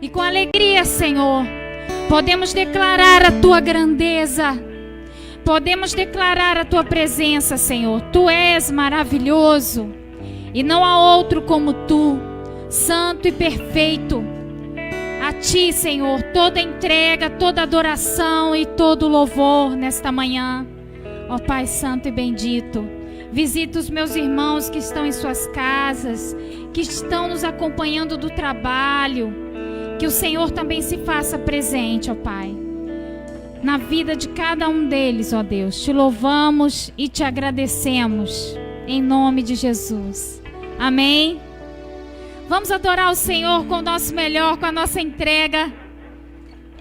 E com alegria, Senhor, podemos declarar a Tua grandeza. Podemos declarar a Tua presença, Senhor. Tu és maravilhoso e não há outro como Tu, santo e perfeito. A Ti, Senhor, toda entrega, toda adoração e todo louvor nesta manhã. Ó Pai santo e bendito, visita os meus irmãos que estão em suas casas, que estão nos acompanhando do trabalho. Que o Senhor também se faça presente, ó Pai, na vida de cada um deles, ó Deus. Te louvamos e te agradecemos, em nome de Jesus. Amém? Vamos adorar o Senhor com o nosso melhor, com a nossa entrega.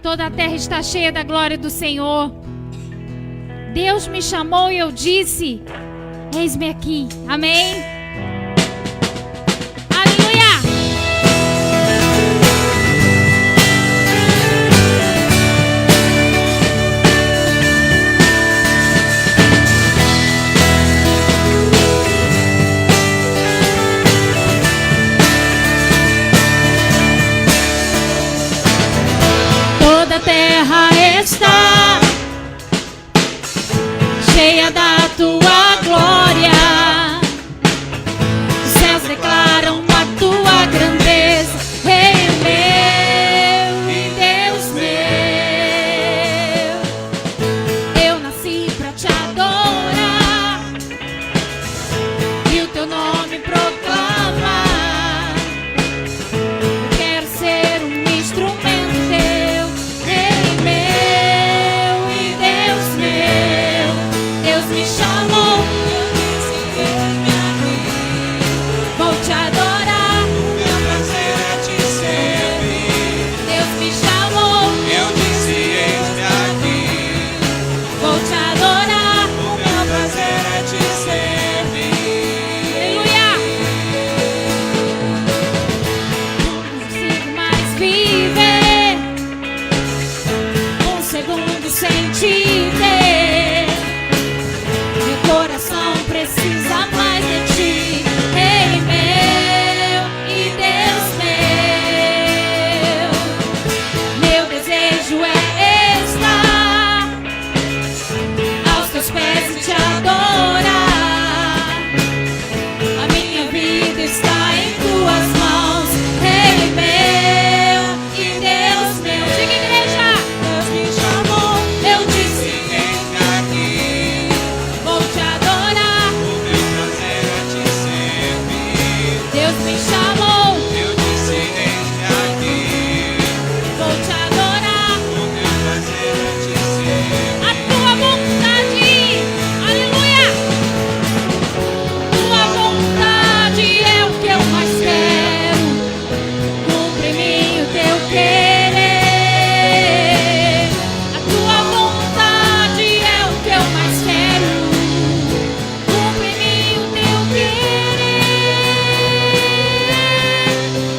Toda a terra está cheia da glória do Senhor. Deus me chamou e eu disse: eis-me aqui. Amém? Aleluia! Toda a terra está cheia da Tua glória. Os céus declaram a Tua grandeza. Rei meu e Deus meu, eu nasci pra Te adorar e o Teu nome proclamar. Eu quero ser um instrumento Teu. Rei meu e Deus meu, Deus me chamou, eu disse eis-me aqui. Vou Te adorar, o meu prazer é Te servir. Deus me chamou, eu disse eis-me aqui. Vou Te adorar, o meu prazer é Te servir. Aleluia! Não consigo mais viver um segundo sem Te ver. Meu coração precisa mais de Ti. Rei meu e Deus meu desejo é estar aos Teus pés e Te adorar. A minha vida está em Tuas mãos. Rei meu e Deus meu. Diga, igreja! Deus me chamou, eu disse eis-me aqui. Vou Te adorar, o meu prazer é Te servir. Deus me chamou, eu disse eis-me aqui. Vou Te adorar, o meu prazer é Te servir. A Tua vontade, aleluia! Tua vontade é o que eu mais quero. Cumpre em mim o Teu querer. A Tua vontade é o que eu mais quero. Cumpre em mim o Teu querer.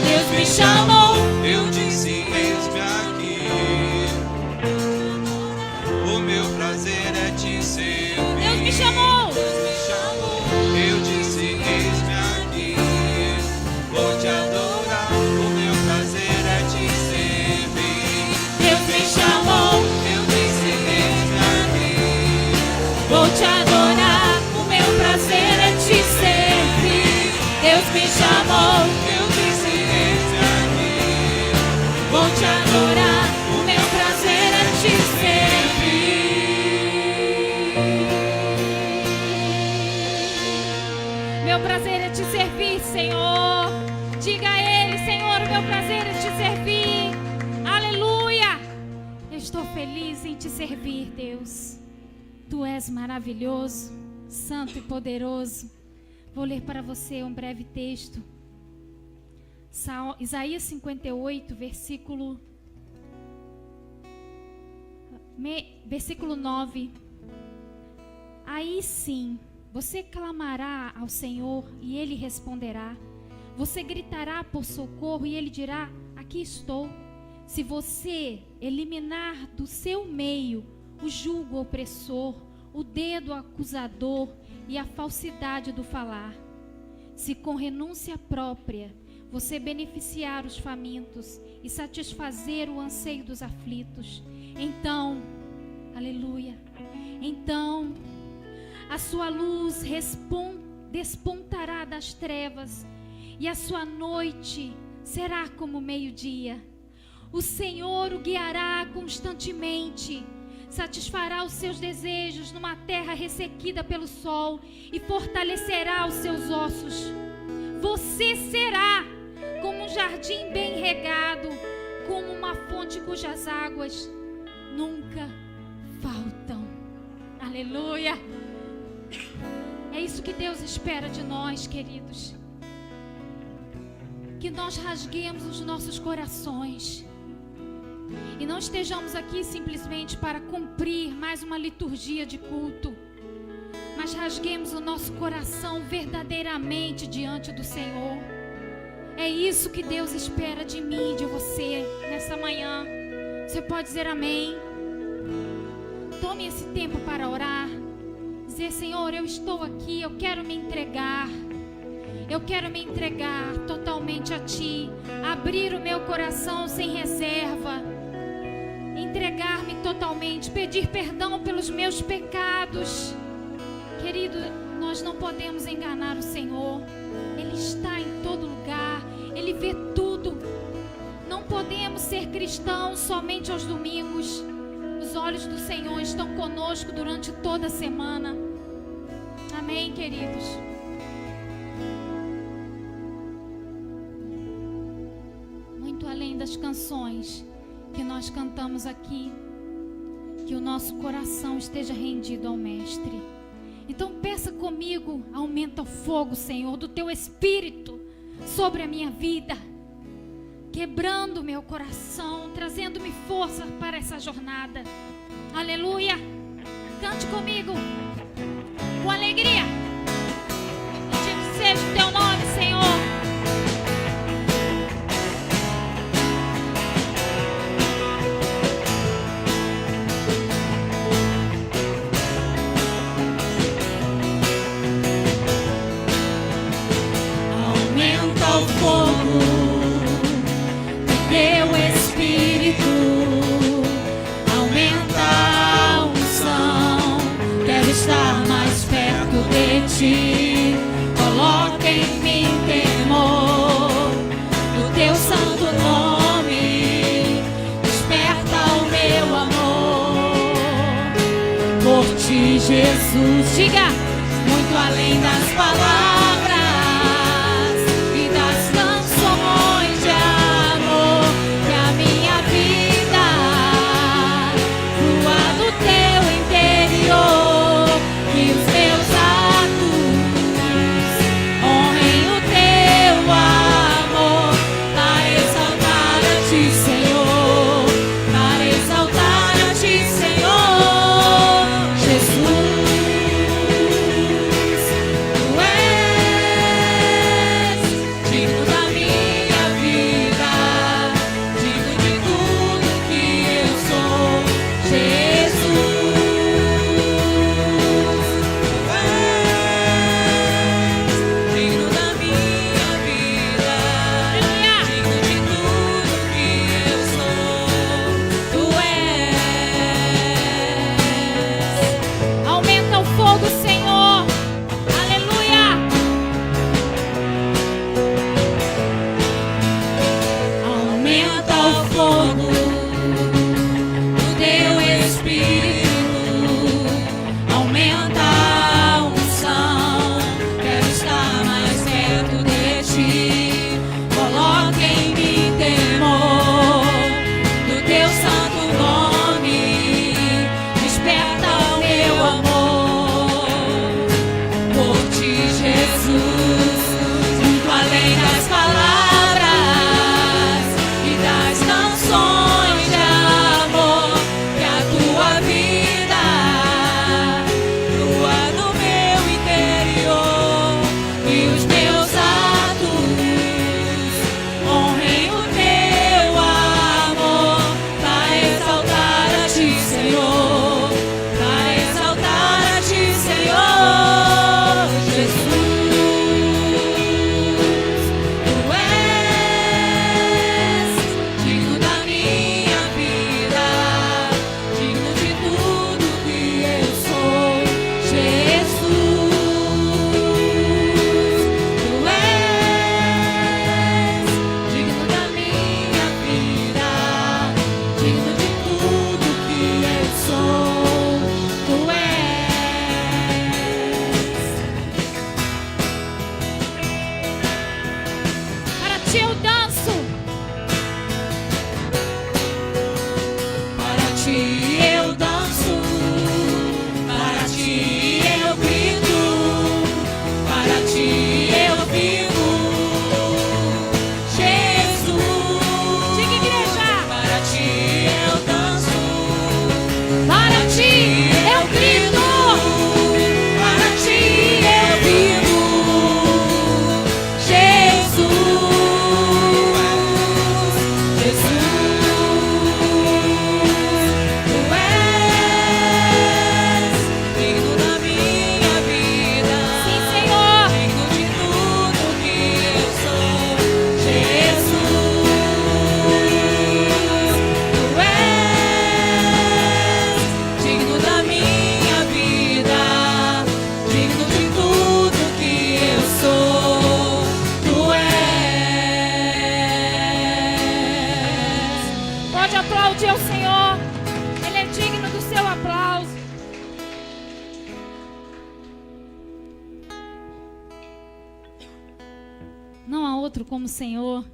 Deus me chamou, Eu disse eis-me aqui. O meu prazer é Te servir. Deus me chamou. Eu disse eis-me aqui. Vou Te adorar. O meu prazer é Te servir. Deus me chamou, Eu disse eis-me aqui. vou Te adorar. O meu prazer é Te servir. Deus me chamou, Eu disse eis-me aqui. vou Te adorar. O meu prazer é Te servir. Meu prazer é Te servir, Senhor. Diga a Ele: Senhor, o meu prazer é Te servir. Aleluia! Eu estou feliz em Te servir, Deus. Tu és maravilhoso, santo e poderoso. Vou ler para você um breve texto. Isaías 58, versículo 9. Aí sim, você clamará ao Senhor e Ele responderá. Você gritará por socorro e Ele dirá: aqui estou. Se você eliminar do seu meio o jugo opressor, o dedo acusador e a falsidade do falar, se com renúncia própria você beneficiar os famintos e satisfazer o anseio dos aflitos. Então, aleluia, então a sua luz despontará das trevas e a sua noite será como meio-dia. O Senhor o guiará constantemente, satisfará os seus desejos numa terra ressequida pelo sol e fortalecerá os seus ossos. Você será como um jardim bem regado, como uma fonte cujas águas nunca faltam. Aleluia! É isso que Deus espera de nós, queridos. Que nós rasguemos os nossos corações e não estejamos aqui simplesmente para cumprir mais uma liturgia de culto, mas rasguemos o nosso coração verdadeiramente diante do Senhor. É isso que Deus espera de mim e de você nessa manhã. Você pode dizer amém? Tome esse tempo para orar. Dizer: Senhor, eu estou aqui, eu quero me entregar. Eu quero me entregar totalmente a Ti. Abrir o meu coração sem reserva. Entregar-me totalmente. Pedir perdão pelos meus pecados. Querido, nós não podemos enganar o Senhor. Ele está em todo lugar. Ele vê tudo. Não podemos ser cristãos somente aos domingos. Os olhos do Senhor estão conosco durante toda a semana. Amém, queridos? Muito além das canções que nós cantamos aqui, que o nosso coração esteja rendido ao Mestre. Então peça comigo: aumenta o fogo, Senhor, do Teu Espírito sobre a minha vida, quebrando meu coração, trazendo-me força para essa jornada. Aleluia! Cante comigo com alegria. Bendito seja o Teu nome, Senhor. Aumenta o fogo do Teu Espírito, aumenta a unção, quero estar mais perto de Ti. Coloca em mim temor do Teu santo nome, desperta o meu amor por Ti, Jesus. Diga: muito além das palavras e das canções de amor, que a minha vida flua do Teu interior, que os meus atos honrem o Teu amor, para exaltar a Ti, Senhor, para exaltar a Ti, Senhor. Jesus, Tu és ti eu danço. Para ti eu danço, para ti eu grito, para ti eu vivo, Jesus. Diga, igreja. Para ti eu danço, para ti eu grito, para ti eu vivo, Jesus, Jesus. Tu és digno da minha vida, Sim, Senhor. digno de tudo que eu sou, Jesus. Tu és digno da minha vida, digno de tudo que eu sou. Tu és. Pode aplaudir ao Senhor. Ele é digno do seu aplauso. Não há outro como o Senhor.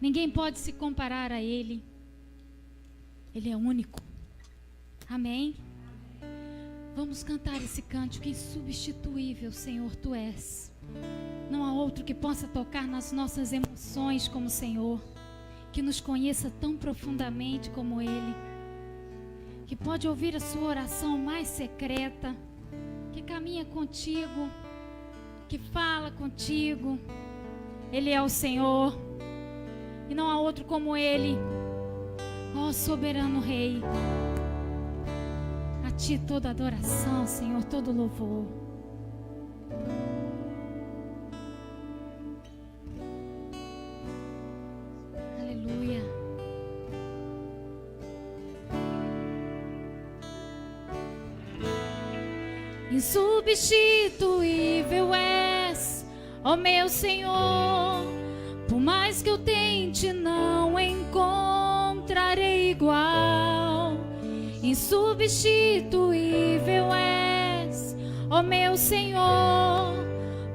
Ninguém pode se comparar a Ele. Ele é único. Amém? Vamos cantar esse cântico insubstituível, Senhor, Tu és. Não há outro que possa tocar nas nossas emoções como o Senhor, que nos conheça tão profundamente como Ele, que pode ouvir a sua oração mais secreta, que caminha contigo, que fala contigo. Ele é o Senhor e não há outro como Ele. Ó soberano Rei, a Ti toda adoração, Senhor, todo louvor. Aleluia. Insubstituível és, ó meu Senhor. Por mais que eu tente, não encontrarei igual. Insubstituível és, ó meu Senhor.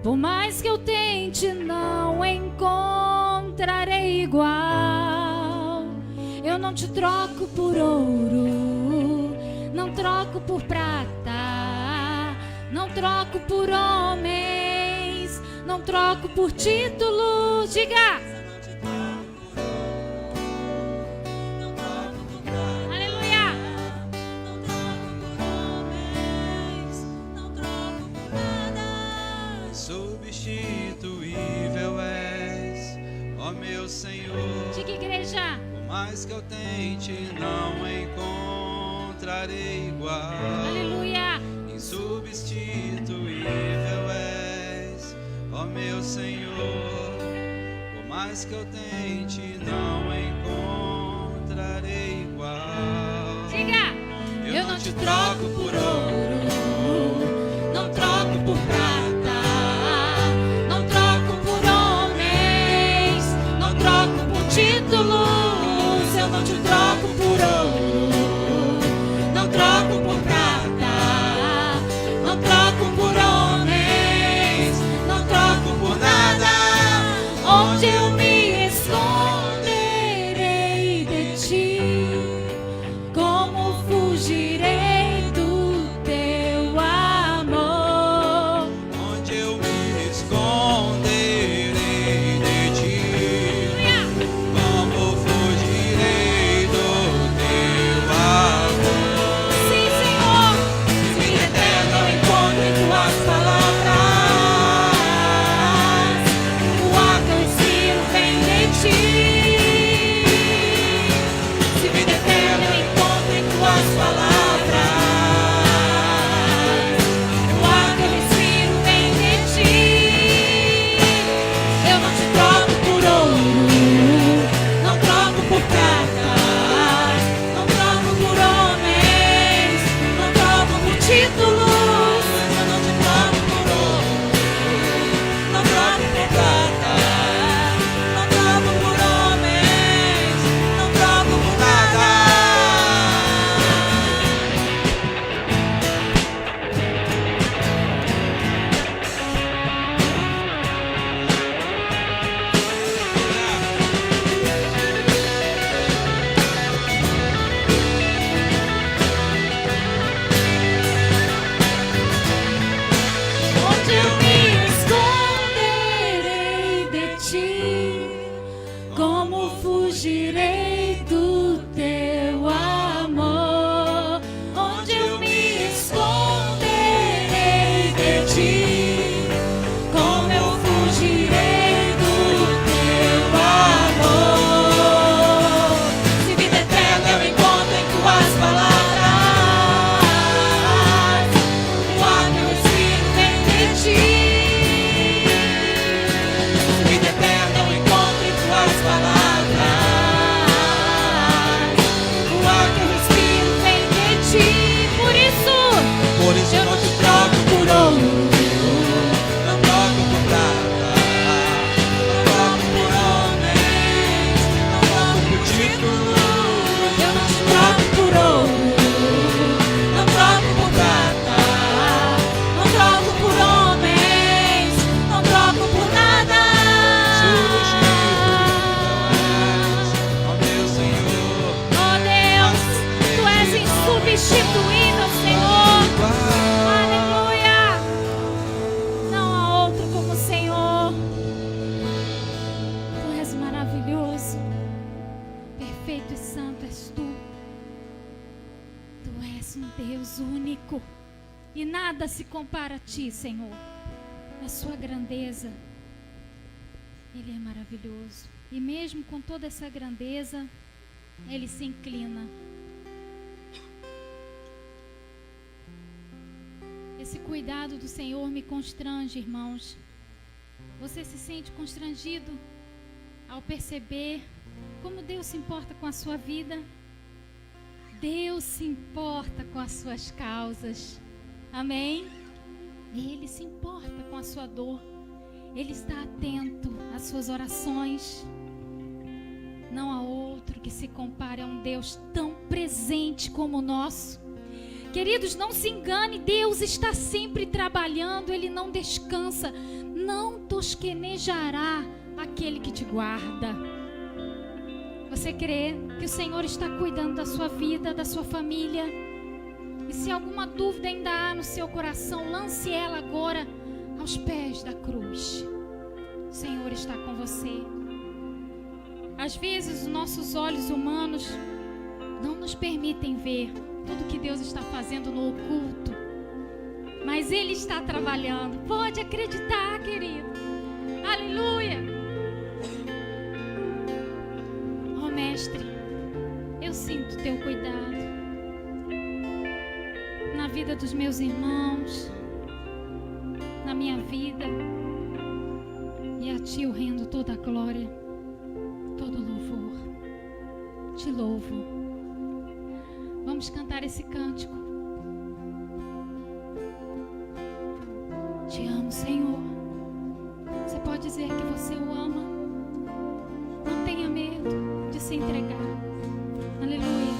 Por mais que eu tente, não encontrarei igual. Eu não te troco por ouro, não troco por prata, não troco por homens, não troco por títulos. Diga! Aleluia! Substituível és, ó meu Senhor. Diga, igreja! Por mais que eu tente, não encontrarei igual. Aleluia! Insubstituível és, ó meu Senhor. Por mais que eu tente, não encontrarei igual. Diga! Eu não te troco por ouro, não troco por prata, não troco por homens, não troco por títulos. Eu não te troco por ouro, não troco por prata, não troco por homens, não troco por nada. Onde eu me esconderei de ti? Como fugirei do teu fugirei do teu amor? Onde eu me esconderei de ti? Como eu fugirei do teu amor? Se vida eterna eu encontro em tuas palavras, o ar que eu respiro vem de ti. Se vida eterna eu encontro em tuas palavras, o ar que eu respiro vem de ti. Por isso eu não te troco por ouro, não troco por prata, não troco por homens, não troco por títulos. eu não te troco por ouro, não troco por prata, não troco por homens, não troco por nada. Ó meu Senhor, Oh Deus, Tu és insubstituível, Senhor. Aleluia. Não há outro como o Senhor. Tu és maravilhoso. Perfeito e santo és Tu. Tu és um Deus único. E nada se compara a Ti, Senhor. A Sua grandeza. Ele é maravilhoso. E mesmo com toda essa grandeza, Ele se inclina. Esse cuidado do Senhor me constrange, irmãos. Você se sente constrangido ao perceber como Deus se importa com a sua vida? Deus se importa com as suas causas. Amém? Ele se importa com a sua dor. Ele está atento às suas orações. Não há outro que se compare a um Deus tão presente como o nosso. Queridos, não se engane, Deus está sempre trabalhando, Ele não descansa. Não tosquenejará aquele que te guarda. Você crê que o Senhor está cuidando da sua vida, da sua família? E se alguma dúvida ainda há no seu coração, lance ela agora aos pés da cruz. O Senhor está com você. Às vezes os nossos olhos humanos não nos permitem ver tudo que Deus está fazendo no oculto, mas Ele está trabalhando. Pode acreditar, querido. Aleluia. Oh Mestre, eu sinto Teu cuidado na vida dos meus irmãos, na minha vida, e a Ti eu rendo toda a glória, todo louvor. Te louvo. Vamos cantar esse cântico. Te amo, Senhor. Você pode dizer que você o ama. Não tenha medo de se entregar. Aleluia.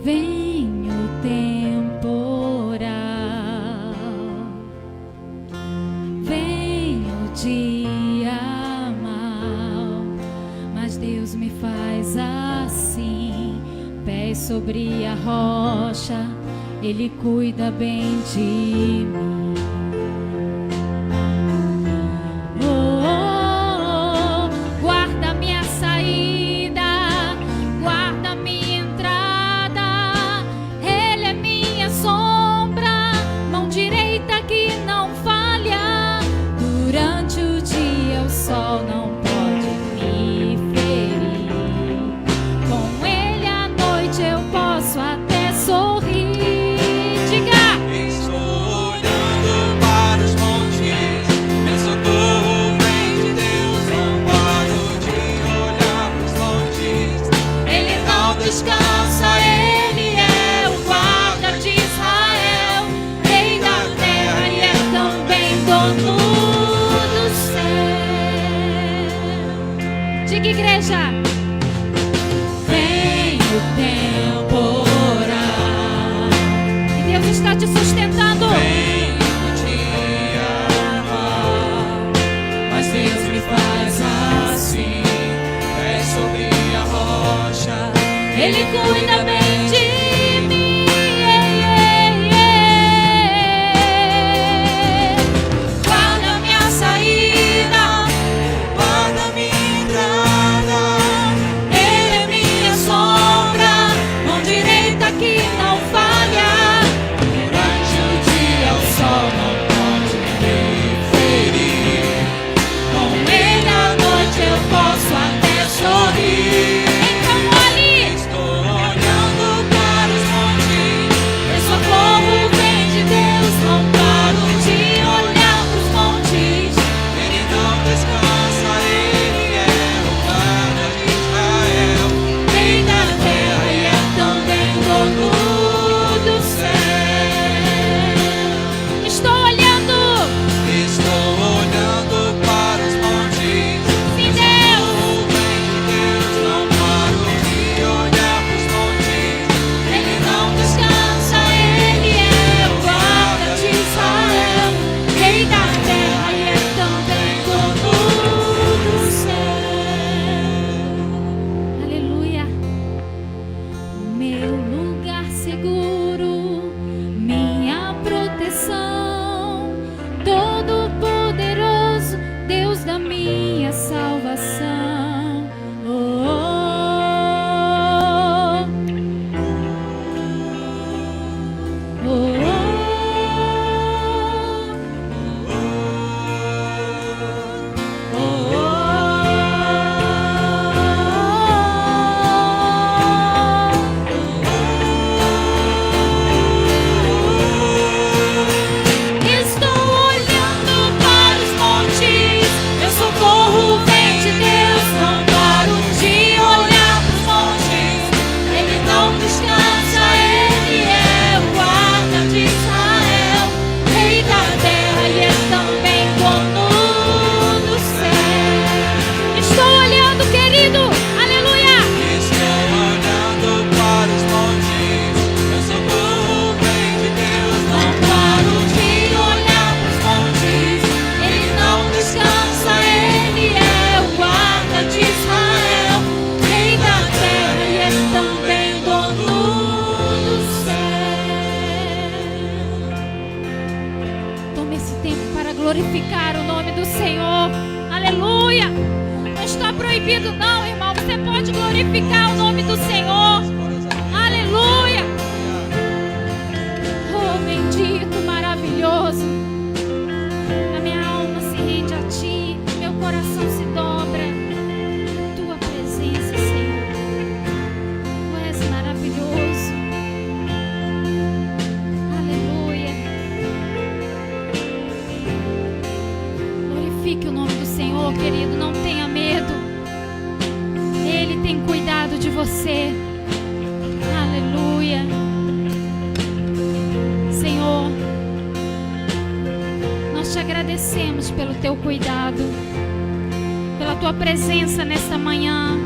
Vem o temporal, vem o dia mau, mas Deus me faz assim, pés sobre a rocha, Ele cuida bem de mim. Guarda minha saída, guarda minha entrada, Ele é minha sombra, mão direita que não falha. Durante o dia o sol não pode me ferir, com Ele à noite eu posso até sorrir. Diga! estou olhando para os montes, meu socorro vem de Deus. Não paro de olhar para os montes, Ele não descansa, Ele é o guarda de Israel, Rei da terra e é também dono do céu. Diga, igreja. Vem o temporal, E Deus está te sustentando. vem o dia mau, mas Deus me faz assim, pés sobre a rocha. Ele cuida bem de você. Aleluia. Senhor, nós te agradecemos pelo teu cuidado, pela tua presença nesta manhã,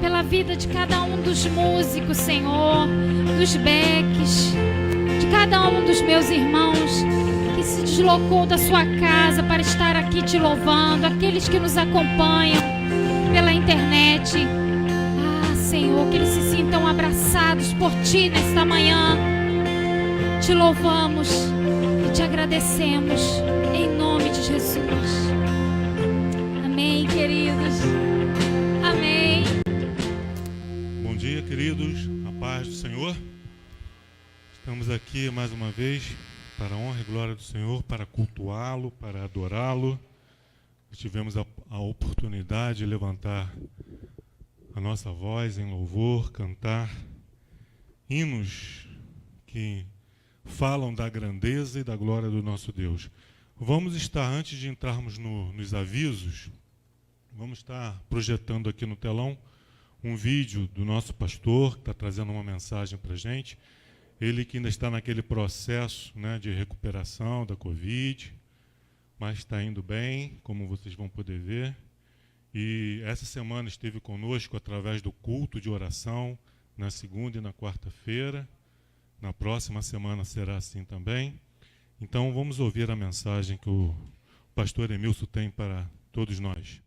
pela vida de cada um dos músicos, Senhor, dos Becks, de cada um dos meus irmãos que se deslocou da sua casa para estar aqui te louvando, aqueles que nos acompanham pela internet. Ah, Senhor, que eles se sintam abraçados por ti nesta manhã. Te louvamos e te agradecemos em nome de Jesus. Amém, queridos. Amém. Bom dia, queridos. A paz do Senhor. Estamos aqui mais uma vez para a honra e glória do Senhor, para cultuá-lo, para adorá-lo. Tivemos a oportunidade de levantar a nossa voz em louvor, cantar hinos que falam da grandeza e da glória do nosso Deus. Vamos estar, antes de entrarmos nos avisos, vamos estar projetando aqui no telão um vídeo do nosso pastor, que está trazendo uma mensagem para a gente. Ele que ainda está naquele processo, né, de recuperação da Covid, mas está indo bem, como vocês vão poder ver. E essa semana esteve conosco através do culto de oração, na segunda e na quarta-feira. Na próxima semana será assim também. Então vamos ouvir a mensagem que o pastor Emilson tem para todos nós.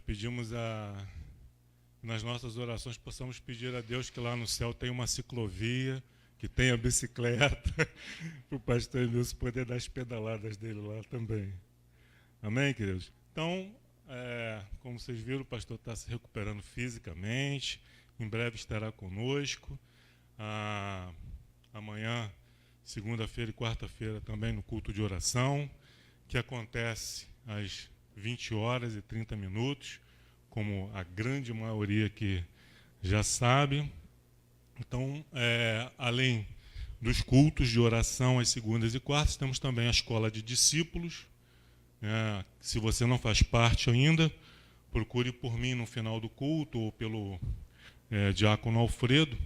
Pedimos nas nossas orações, possamos pedir a Deus que lá no céu tenha uma ciclovia, que tenha bicicleta, para o pastor Emilson poder dar as pedaladas dele lá também. Amém, queridos? Então, como vocês viram, o pastor está se recuperando fisicamente, em breve estará conosco. Amanhã, segunda-feira e quarta-feira, também no culto de oração, que acontece às 20h30, como a grande maioria que já sabe. Então, além dos cultos de oração às segundas e quartas, temos também a escola de discípulos. Se você não faz parte ainda, procure por mim no final do culto ou pelo diácono Alfredo.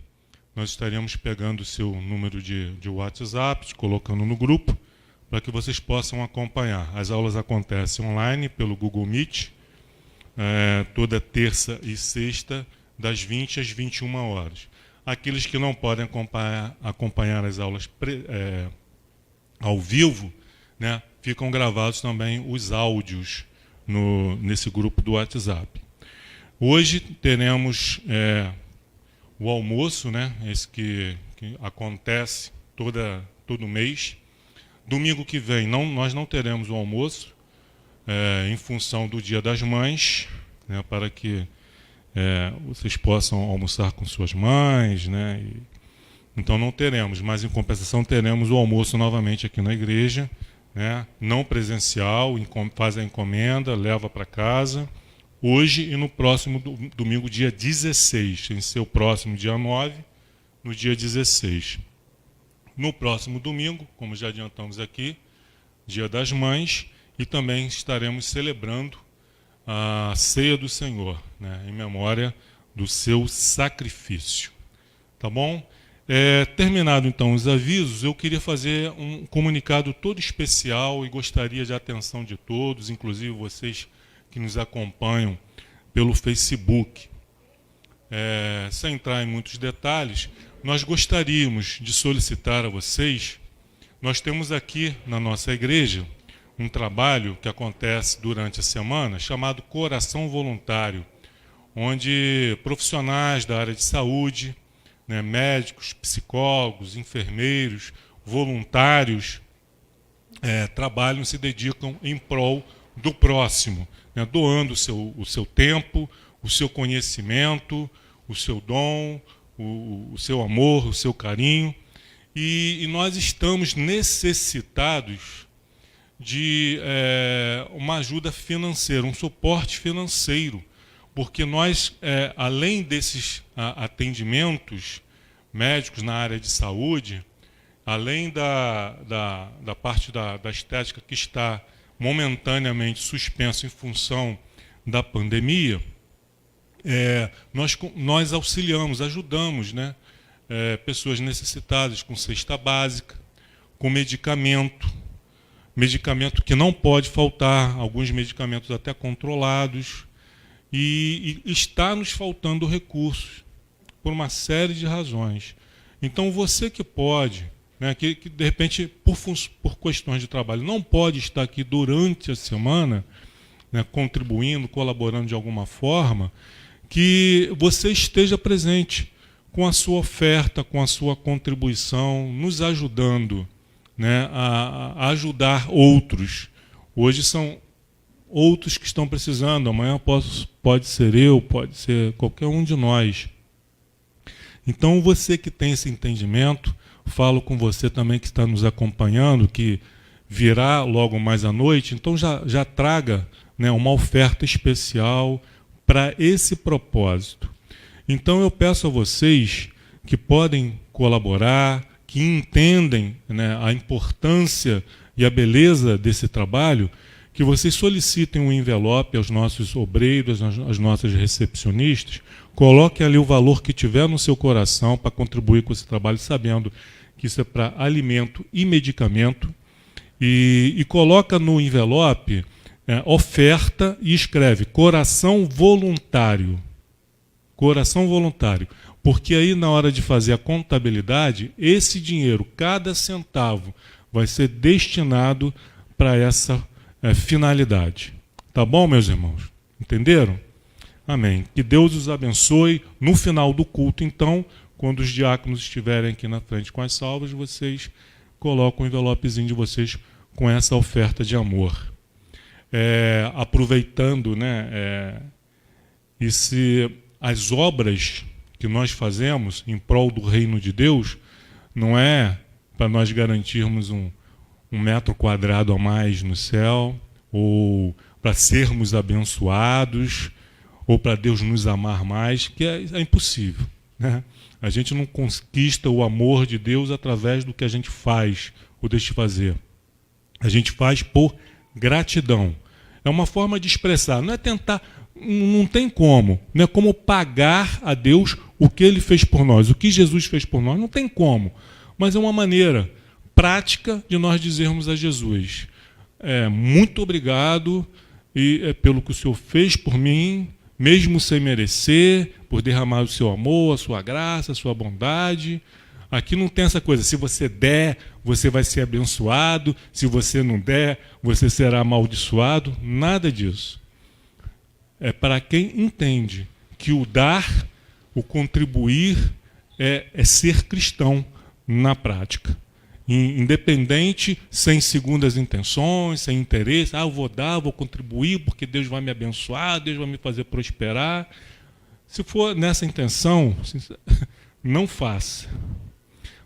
Nós estaremos pegando o seu número de WhatsApp, colocando no grupo, para que vocês possam acompanhar. As aulas acontecem online pelo Google Meet, toda terça e sexta, das 20 às 21h. Aqueles que não podem acompanhar as aulas ao vivo, né, ficam gravados também os áudios nesse grupo do WhatsApp. Hoje teremos o almoço, né, esse que acontece todo mês. Domingo que vem nós não teremos o almoço, em função do Dia das Mães, né, para que vocês possam almoçar com suas mães, né? Então não teremos, mas em compensação teremos o almoço novamente aqui na igreja, né? Não presencial, faz a encomenda, leva para casa, hoje e no próximo domingo, dia 16, em seu próximo dia 9, no dia 16. No próximo domingo, como já adiantamos aqui, Dia das Mães, e também estaremos celebrando a ceia do Senhor, né, em memória do seu sacrifício. Tá bom? Terminado então os avisos, eu queria fazer um comunicado todo especial e gostaria de atenção de todos, inclusive vocês que nos acompanham pelo Facebook. Sem entrar em muitos detalhes, nós gostaríamos de solicitar a vocês, nós temos aqui na nossa igreja um trabalho que acontece durante a semana chamado Coração Voluntário, onde profissionais da área de saúde, né, médicos, psicólogos, enfermeiros, voluntários, trabalham e se dedicam em prol do próximo, né, doando o seu tempo, o seu conhecimento, o seu dom, o seu amor, o seu carinho. E nós estamos necessitados de uma ajuda financeira, um suporte financeiro, porque nós, além desses atendimentos médicos na área de saúde, além da parte da estética que está momentaneamente suspensa em função da pandemia, nós auxiliamos, ajudamos, né, pessoas necessitadas com cesta básica, com medicamento que não pode faltar, alguns medicamentos até controlados, e está nos faltando recursos, por uma série de razões. Então, você que pode, né, que de repente, por questões de trabalho, não pode estar aqui durante a semana, né, contribuindo, colaborando de alguma forma, que você esteja presente com a sua oferta, com a sua contribuição, nos ajudando, né, a ajudar outros. Hoje são outros que estão precisando, amanhã pode ser eu, pode ser qualquer um de nós. Então, você que tem esse entendimento, falo com você também que está nos acompanhando, que virá logo mais à noite, então já traga, né, uma oferta especial para esse propósito. Então, eu peço a vocês que podem colaborar, que entendem, né, a importância e a beleza desse trabalho, que vocês solicitem um envelope aos nossos obreiros, às nossas recepcionistas, coloquem ali o valor que tiver no seu coração para contribuir com esse trabalho, sabendo que isso é para alimento e medicamento, e coloca no envelope oferta e escreve coração voluntário. Coração voluntário. Porque aí, na hora de fazer a contabilidade, esse dinheiro, cada centavo, vai ser destinado para essa finalidade. Tá bom, meus irmãos? Entenderam? Amém. Que Deus os abençoe. No final do culto, então, quando os diáconos estiverem aqui na frente com as salvas, vocês colocam o envelopezinho de vocês com essa oferta de amor. Aproveitando, né, e se as obras que nós fazemos em prol do reino de Deus não é para nós garantirmos um metro quadrado a mais no céu, ou para sermos abençoados, ou para Deus nos amar mais, que é impossível, né? A gente não conquista o amor de Deus através do que a gente faz ou deixa de fazer. A gente faz por gratidão. É uma forma de expressar, não é tentar, não tem como, não é como pagar a Deus o que Ele fez por nós, o que Jesus fez por nós, não tem como, mas é uma maneira prática de nós dizermos a Jesus, muito obrigado pelo que o Senhor fez por mim, mesmo sem merecer, por derramar o seu amor, a sua graça, a sua bondade. Aqui não tem essa coisa, se você der, você vai ser abençoado, se você não der, você será amaldiçoado, nada disso. É para quem entende que o dar, o contribuir, é ser cristão na prática. Independente, sem segundas intenções, sem interesse, eu vou dar, vou contribuir, porque Deus vai me abençoar, Deus vai me fazer prosperar. Se for nessa intenção, não faça.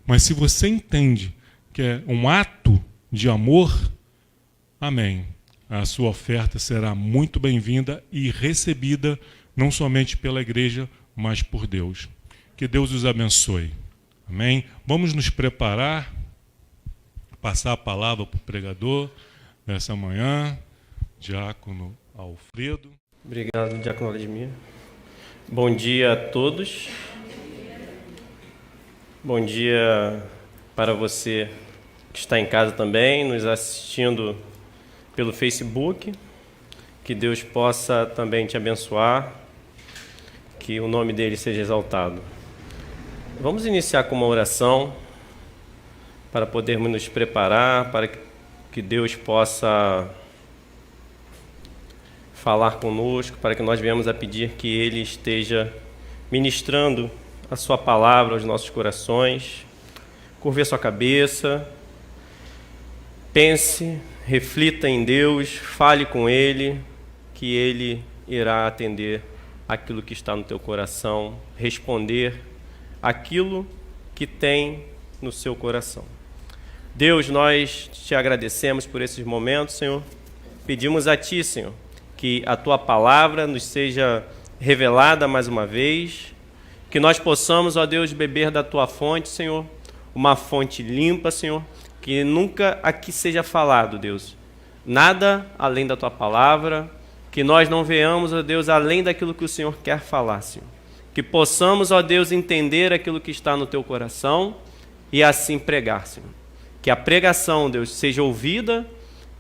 Mas se você entende que é um ato de amor, amém. A sua oferta será muito bem-vinda e recebida, não somente pela igreja, mas por Deus. Que Deus os abençoe. Amém? Vamos nos preparar, passar a palavra para o pregador nessa manhã, diácono Alfredo. Obrigado, diácono Vladimir. Bom dia a todos. Bom dia para você que está em casa também, nos assistindo pelo Facebook. Que Deus possa também te abençoar, que o nome dele seja exaltado. Vamos iniciar com uma oração para podermos nos preparar, para que Deus possa falar conosco, para que nós venhamos a pedir que Ele esteja ministrando a sua palavra aos nossos corações. Curve a sua cabeça, pense, reflita em Deus, fale com Ele, que Ele irá atender aquilo que está no teu coração, responder aquilo que tem no seu coração. Deus, nós te agradecemos por esses momentos, Senhor. Pedimos a Ti, Senhor, que a Tua palavra nos seja revelada mais uma vez, que nós possamos, ó Deus, beber da Tua fonte, Senhor, uma fonte limpa, Senhor, que nunca aqui seja falado, Deus, nada além da Tua palavra, que nós não venhamos, ó Deus, além daquilo que o Senhor quer falar, Senhor. Que possamos, ó Deus, entender aquilo que está no Teu coração e assim pregar, Senhor. Que a pregação, Deus, seja ouvida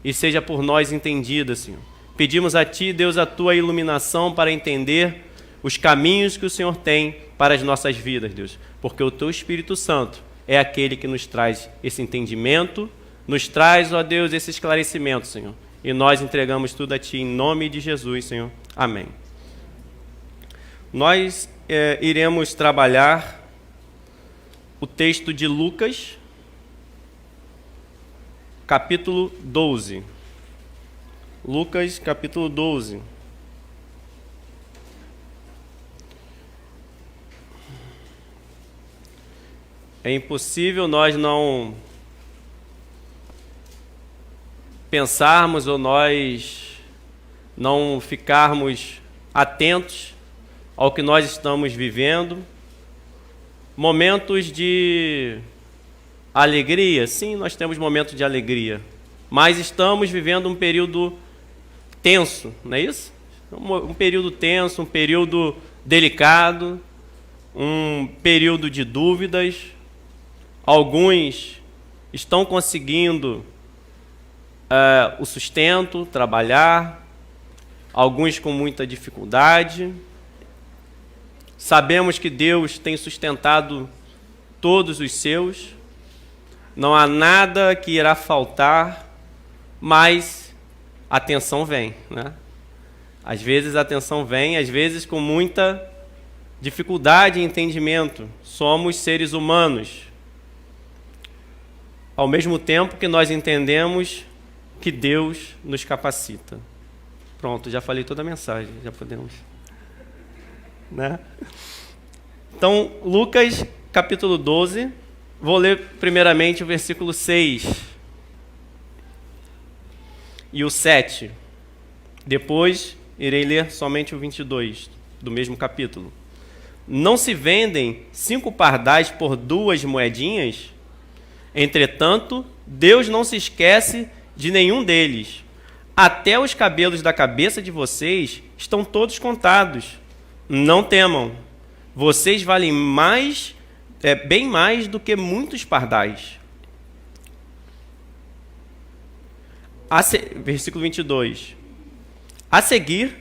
e seja por nós entendida, Senhor. Pedimos a Ti, Deus, a Tua iluminação para entender os caminhos que o Senhor tem para as nossas vidas, Deus. Porque o Teu Espírito Santo é aquele que nos traz esse entendimento, nos traz, ó Deus, esse esclarecimento, Senhor. E nós entregamos tudo a Ti em nome de Jesus, Senhor. Amém. Nós iremos trabalhar o texto de Lucas, capítulo 12. Lucas, capítulo 12. É impossível nós não pensarmos ou nós não ficarmos atentos ao que nós estamos vivendo. Momentos de alegria, sim, nós temos momentos de alegria, mas estamos vivendo um período tenso, não é isso? Um período tenso, um período delicado, um período de dúvidas. Alguns estão conseguindo o sustento, trabalhar, alguns com muita dificuldade. Sabemos que Deus tem sustentado todos os seus, não há nada que irá faltar, mas a tensão vem, né? Às vezes a tensão vem, às vezes com muita dificuldade e entendimento. Somos seres humanos. Ao mesmo tempo que nós entendemos que Deus nos capacita. Pronto, já falei toda a mensagem, já podemos. Né? Então, Lucas, capítulo 12, vou ler primeiramente o versículo 6 e o 7. Depois, irei ler somente o 22 do mesmo capítulo. Não se vendem 5 pardais por 2 moedinhas? Entretanto, Deus não se esquece de nenhum deles. Até os cabelos da cabeça de vocês estão todos contados. Não temam. Vocês valem mais, bem mais do que muitos pardais. Versículo 22. A seguir,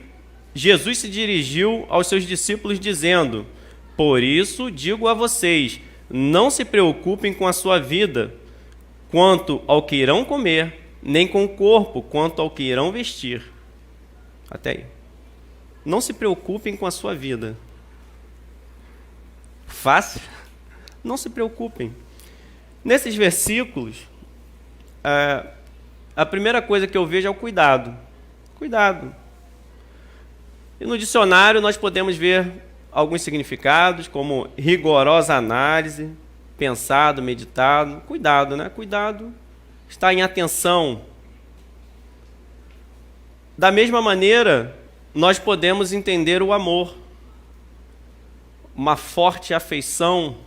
Jesus se dirigiu aos seus discípulos dizendo: por isso digo a vocês, não se preocupem com a sua vida, quanto ao que irão comer, nem com o corpo, quanto ao que irão vestir. Até aí. Não se preocupem com a sua vida. Fácil? Não se preocupem. Nesses versículos, a primeira coisa que eu vejo é o cuidado. Cuidado. E no dicionário nós podemos ver alguns significados, como rigorosa análise, pensado, meditado. Cuidado, né? Cuidado está em atenção. Da mesma maneira, nós podemos entender o amor, uma forte afeição,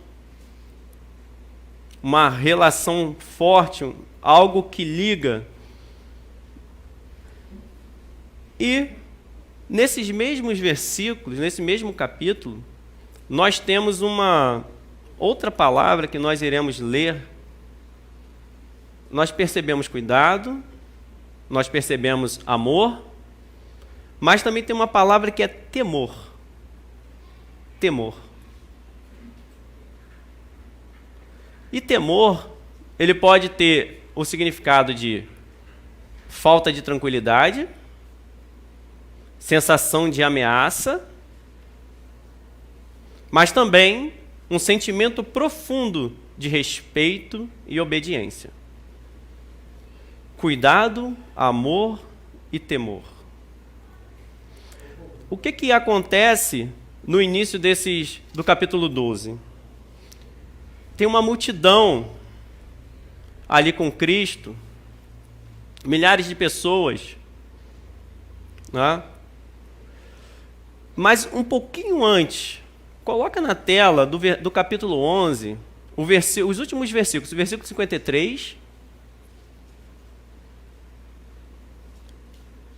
uma relação forte, algo que liga. E nesses mesmos versículos, nesse mesmo capítulo, nós temos uma outra palavra que nós iremos ler. Nós percebemos cuidado, nós percebemos amor, mas também tem uma palavra que é temor. Temor. E temor, ele pode ter o significado de falta de tranquilidade, sensação de ameaça, mas também um sentimento profundo de respeito e obediência. Cuidado, amor e temor. O que acontece no início do capítulo 12? Tem uma multidão ali com Cristo, milhares de pessoas, né? Mas um pouquinho antes, coloca na tela do capítulo 11, os últimos versículos, o versículo 53,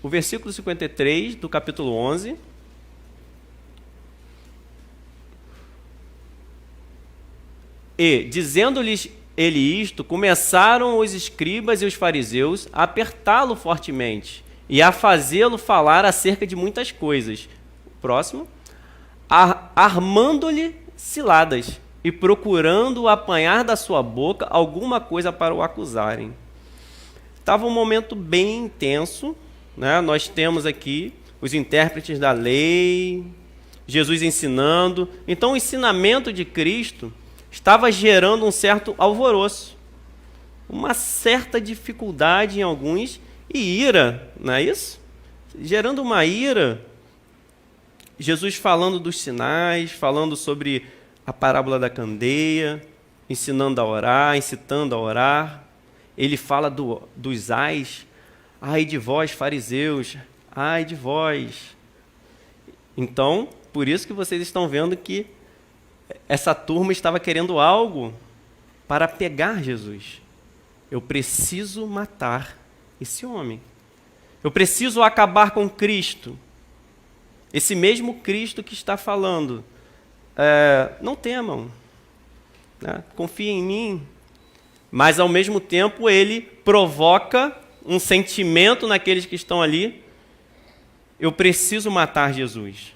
o versículo 53 do capítulo 11, e, dizendo-lhes ele isto, começaram os escribas e os fariseus a apertá-lo fortemente e a fazê-lo falar acerca de muitas coisas. Próximo. Armando-lhe ciladas e procurando apanhar da sua boca alguma coisa para o acusarem. Estava um momento bem intenso, né? Nós temos aqui os intérpretes da lei, Jesus ensinando. Então o ensinamento de Cristo estava gerando um certo alvoroço, uma certa dificuldade em alguns e ira, não é isso? Gerando uma ira. Jesus falando dos sinais, falando sobre a parábola da candeia, ensinando a orar, incitando a orar. Ele fala dos ais. Ai de vós, fariseus, ai de vós. Então, por isso que vocês estão vendo que essa turma estava querendo algo para pegar Jesus. Eu preciso matar esse homem. Eu preciso acabar com Cristo. Esse mesmo Cristo que está falando, não temam, né? Confiem em mim. Mas, ao mesmo tempo, ele provoca um sentimento naqueles que estão ali. Eu preciso matar Jesus.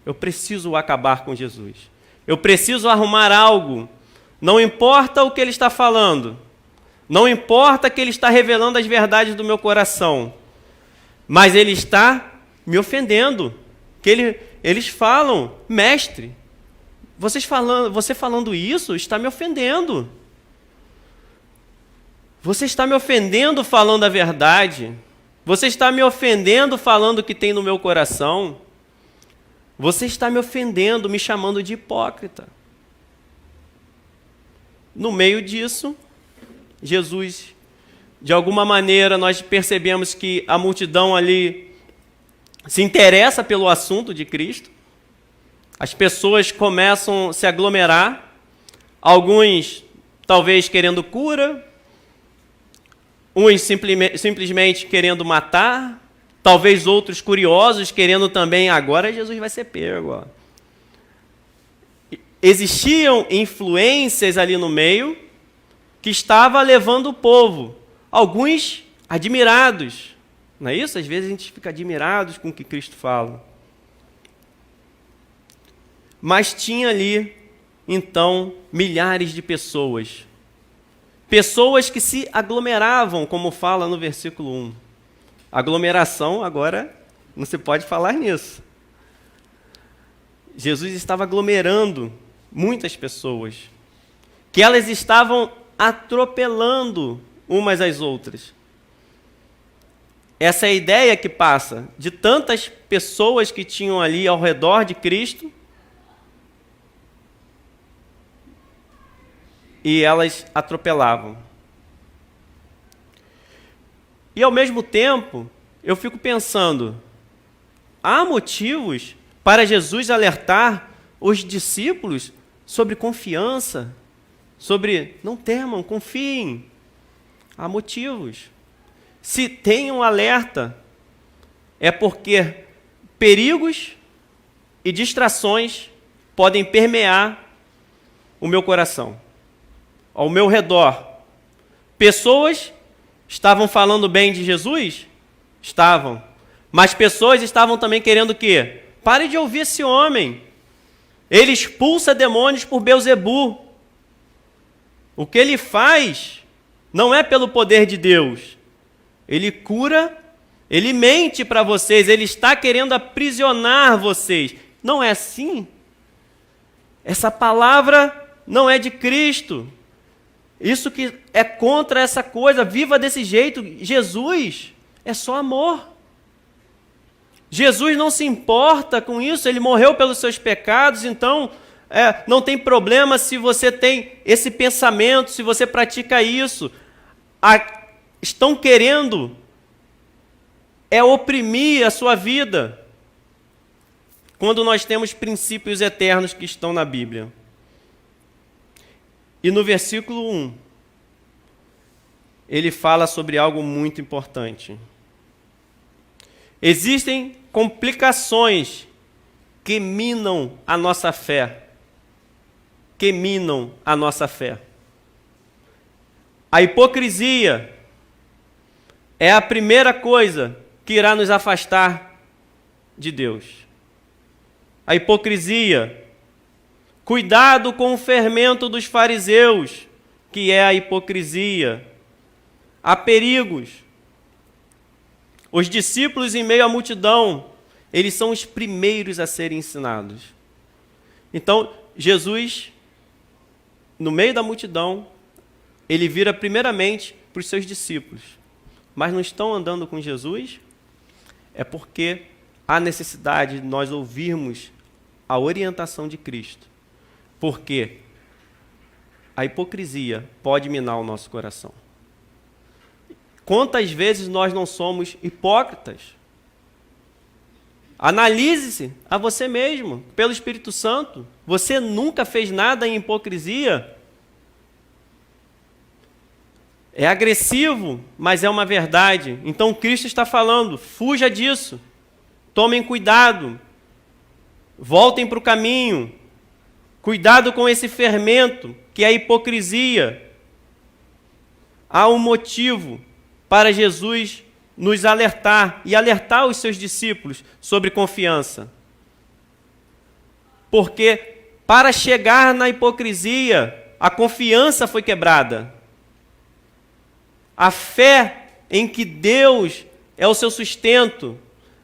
Eu preciso acabar com Jesus. Eu preciso arrumar algo. Não importa o que ele está falando. Não importa que ele está revelando as verdades do meu coração. Mas ele está me ofendendo. Que eles falam, mestre, você falando isso está me ofendendo. Você está me ofendendo falando a verdade. Você está me ofendendo falando o que tem no meu coração. Você está me ofendendo, me chamando de hipócrita. No meio disso, Jesus, de alguma maneira, nós percebemos que a multidão ali se interessa pelo assunto de Cristo. As pessoas começam a se aglomerar, alguns talvez querendo cura, uns simplesmente querendo matar, talvez outros curiosos querendo também, agora Jesus vai ser pego. Ó. Existiam influências ali no meio que estava levando o povo, alguns admirados. Não é isso? Às vezes a gente fica admirado com o que Cristo fala. Mas tinha ali, então, milhares de pessoas. Pessoas que se aglomeravam, como fala no versículo 1. Aglomeração, agora, não se pode falar nisso. Jesus estava aglomerando muitas pessoas, que elas estavam atropelando umas às outras. Essa é a ideia que passa de tantas pessoas que tinham ali ao redor de Cristo, e elas atropelavam. E ao mesmo tempo, eu fico pensando, há motivos para Jesus alertar os discípulos sobre confiança, sobre não temam, confiem. Há motivos. Se tem um alerta, é porque perigos e distrações podem permear o meu coração. Ao meu redor, pessoas estavam falando bem de Jesus? Estavam. Mas pessoas estavam também querendo o quê? Pare de ouvir esse homem. Ele expulsa demônios por Beelzebu. O que ele faz não é pelo poder de Deus. Ele cura, ele mente para vocês, ele está querendo aprisionar vocês. Não é assim? Essa palavra não é de Cristo. Isso que é contra essa coisa, viva desse jeito. Jesus é só amor. Jesus não se importa com isso, ele morreu pelos seus pecados, então não tem problema se você tem esse pensamento, se você pratica isso. Estão querendo oprimir a sua vida, quando nós temos princípios eternos que estão na Bíblia. E no versículo 1, ele fala sobre algo muito importante. Existem complicações que minam a nossa fé. Que minam a nossa fé. A hipocrisia é a primeira coisa que irá nos afastar de Deus. A hipocrisia. Cuidado com o fermento dos fariseus, que é a hipocrisia. Há perigos. Os discípulos em meio à multidão, eles são os primeiros a serem ensinados. Então, Jesus, no meio da multidão, ele vira primeiramente para os seus discípulos. Mas não estão andando com Jesus? É porque há necessidade de nós ouvirmos a orientação de Cristo. Porque a hipocrisia pode minar o nosso coração. Quantas vezes nós não somos hipócritas? Analise-se a você mesmo, pelo Espírito Santo. Você nunca fez nada em hipocrisia? É agressivo, mas é uma verdade. Então Cristo está falando, fuja disso. Tomem cuidado. Voltem para o caminho. Cuidado com esse fermento, que é a hipocrisia. Há um motivo para Jesus nos alertar e alertar os seus discípulos sobre confiança. Porque para chegar na hipocrisia, a confiança foi quebrada. A fé em que Deus é o seu sustento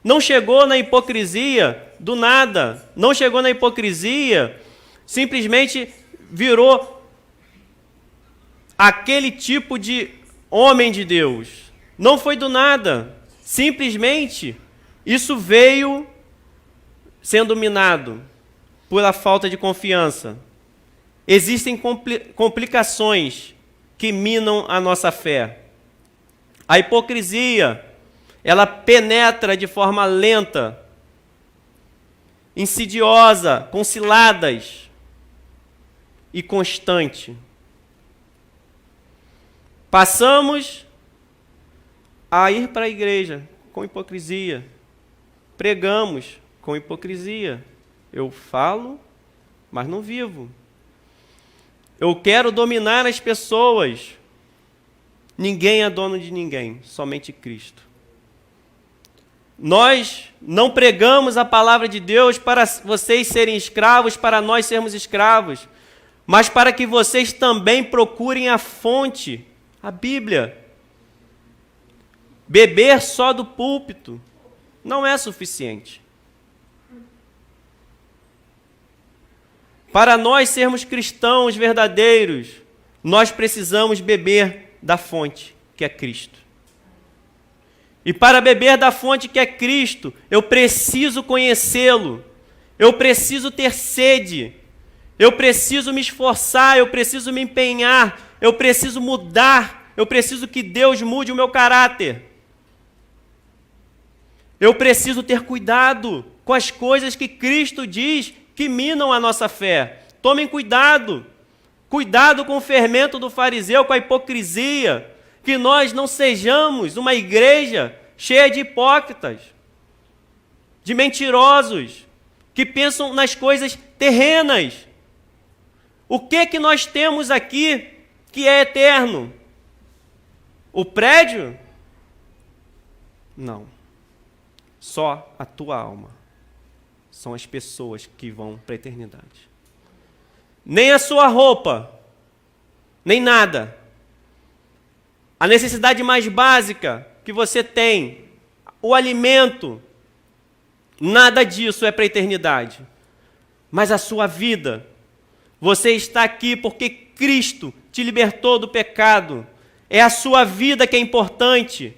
não chegou na hipocrisia do nada, não chegou na hipocrisia, simplesmente virou aquele tipo de homem de Deus. Não foi do nada, simplesmente isso veio sendo minado pela falta de confiança. Existem complicações que minam a nossa fé. A hipocrisia, ela penetra de forma lenta, insidiosa, com ciladas e constante. Passamos a ir para a igreja com hipocrisia. Pregamos com hipocrisia. Eu falo, mas não vivo. Eu quero dominar as pessoas. Ninguém é dono de ninguém, somente Cristo. Nós não pregamos a palavra de Deus para vocês serem escravos, para nós sermos escravos, mas para que vocês também procurem a fonte, a Bíblia. Beber só do púlpito não é suficiente. Para nós sermos cristãos verdadeiros, nós precisamos beber da fonte, que é Cristo. E para beber da fonte que é Cristo, eu preciso conhecê-lo, eu preciso ter sede, eu preciso me esforçar, eu preciso me empenhar, eu preciso mudar, eu preciso que Deus mude o meu caráter. Eu preciso ter cuidado com as coisas que Cristo diz que minam a nossa fé. Tomem cuidado. Cuidado com o fermento do fariseu, com a hipocrisia. Que nós não sejamos uma igreja cheia de hipócritas, de mentirosos, que pensam nas coisas terrenas. O que nós temos aqui que é eterno? O prédio? Não. Só a tua alma. São as pessoas que vão para a eternidade. Nem a sua roupa, nem nada. A necessidade mais básica que você tem, o alimento, nada disso é para a eternidade. Mas a sua vida, você está aqui porque Cristo te libertou do pecado. É a sua vida que é importante.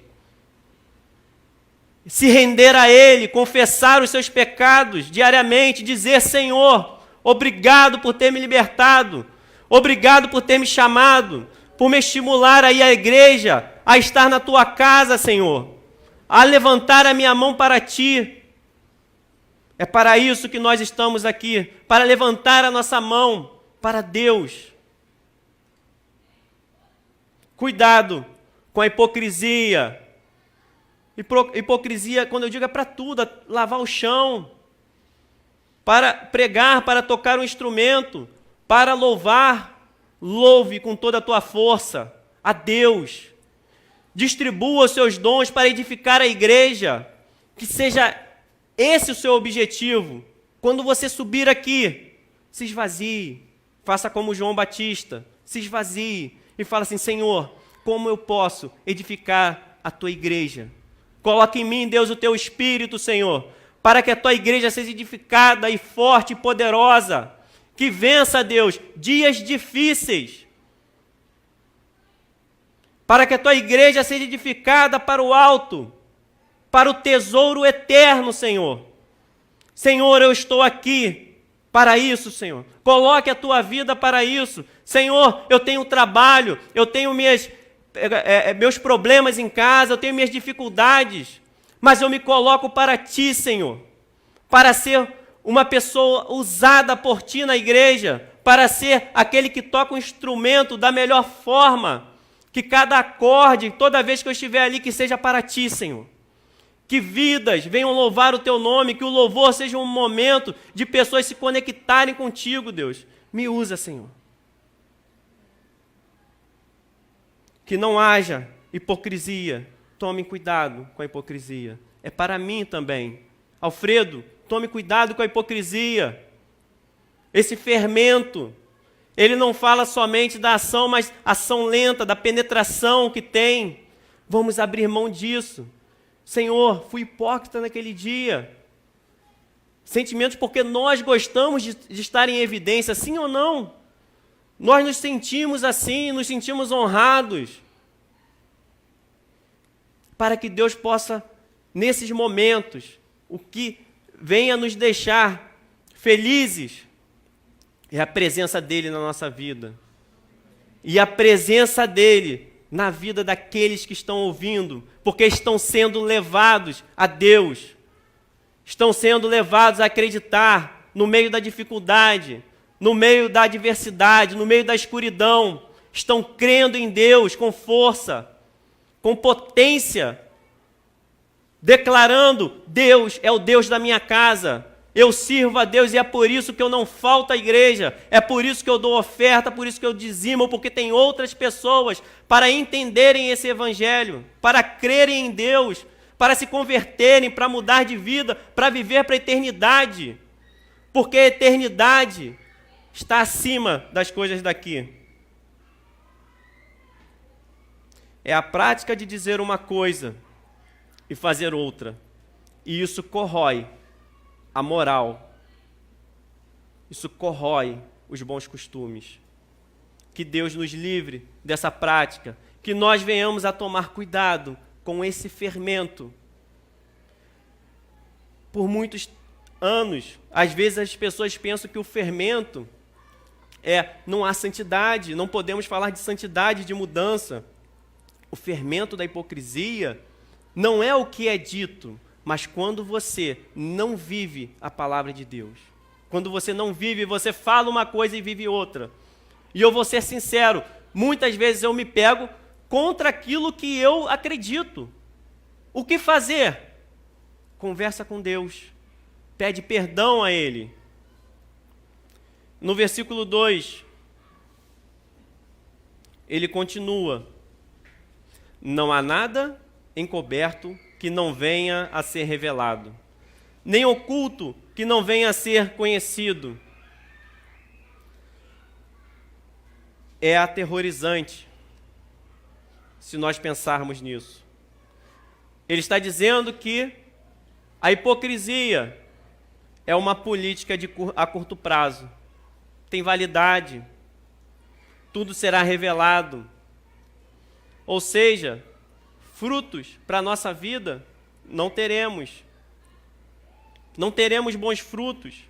Se render a Ele, confessar os seus pecados diariamente, dizer: Senhor, obrigado por ter me libertado, obrigado por ter me chamado, por me estimular a ir à igreja, a estar na tua casa, Senhor, a levantar a minha mão para ti. É para isso que nós estamos aqui, para levantar a nossa mão para Deus. Cuidado com a hipocrisia. Hipocrisia, quando eu digo, é para tudo, lavar o chão, para pregar, para tocar um instrumento, para louvar, louve com toda a tua força a Deus. Distribua os seus dons para edificar a igreja, que seja esse o seu objetivo. Quando você subir aqui, se esvazie, faça como João Batista, se esvazie e fala assim: Senhor, como eu posso edificar a tua igreja? Coloque em mim, Deus, o teu Espírito, Senhor, para que a tua igreja seja edificada e forte e poderosa, que vença, Deus, dias difíceis, para que a tua igreja seja edificada para o alto, para o tesouro eterno, Senhor. Senhor, eu estou aqui para isso, Senhor. Coloque a tua vida para isso. Senhor, eu tenho trabalho, eu tenho meus problemas em casa, eu tenho minhas dificuldades, mas eu me coloco para ti, Senhor, para ser uma pessoa usada por ti na igreja, para ser aquele que toca o instrumento da melhor forma, que cada acorde, toda vez que eu estiver ali, que seja para ti, Senhor. Que vidas venham louvar o teu nome, que o louvor seja um momento de pessoas se conectarem contigo, Deus. Me usa, Senhor. Que não haja hipocrisia. Tome cuidado com a hipocrisia. É para mim também. Alfredo, tome cuidado com a hipocrisia. Esse fermento, ele não fala somente da ação, mas ação lenta, da penetração que tem. Vamos abrir mão disso. Senhor, fui hipócrita naquele dia. Sentimentos porque nós gostamos de estar em evidência, sim ou não? Nós nos sentimos assim, nos sentimos honrados. Para que Deus possa, nesses momentos, o que venha nos deixar felizes é a presença dEle na nossa vida. E a presença dEle na vida daqueles que estão ouvindo, porque estão sendo levados a Deus. Estão sendo levados a acreditar no meio da dificuldade, no meio da adversidade, no meio da escuridão. Estão crendo em Deus com força, com potência, declarando: Deus é o Deus da minha casa, eu sirvo a Deus e é por isso que eu não falto à igreja, é por isso que eu dou oferta, por isso que eu dizimo, porque tem outras pessoas para entenderem esse evangelho, para crerem em Deus, para se converterem, para mudar de vida, para viver para a eternidade, porque a eternidade está acima das coisas daqui. É a prática de dizer uma coisa e fazer outra. E isso corrói a moral. Isso corrói os bons costumes. Que Deus nos livre dessa prática. Que nós venhamos a tomar cuidado com esse fermento. Por muitos anos, às vezes as pessoas pensam que o fermento não há santidade, não podemos falar de santidade, de mudança. O fermento da hipocrisia não é o que é dito, mas quando você não vive a palavra de Deus. Quando você não vive, você fala uma coisa e vive outra. E eu vou ser sincero, muitas vezes eu me pego contra aquilo que eu acredito. O que fazer? Conversa com Deus, pede perdão a Ele. No versículo 2, ele continua: não há nada encoberto que não venha a ser revelado, nem oculto que não venha a ser conhecido. É aterrorizante se nós pensarmos nisso. Ele está dizendo que a hipocrisia é uma política a curto prazo. Tem validade. Tudo será revelado. Ou seja, frutos para a nossa vida não teremos. Não teremos bons frutos.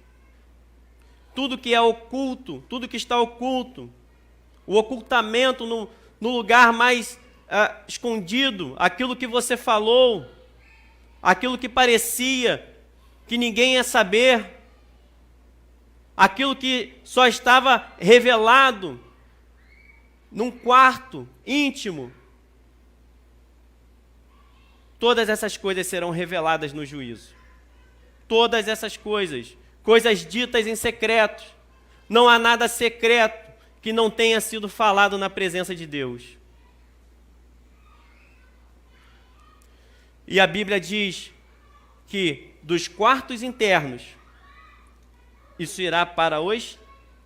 Tudo que é oculto, tudo que está oculto, o ocultamento no lugar mais escondido, aquilo que você falou, aquilo que parecia que ninguém ia saber, aquilo que só estava revelado num quarto íntimo, todas essas coisas serão reveladas no juízo. Todas essas coisas, coisas ditas em secreto. Não há nada secreto que não tenha sido falado na presença de Deus. E a Bíblia diz que dos quartos internos, isso irá para os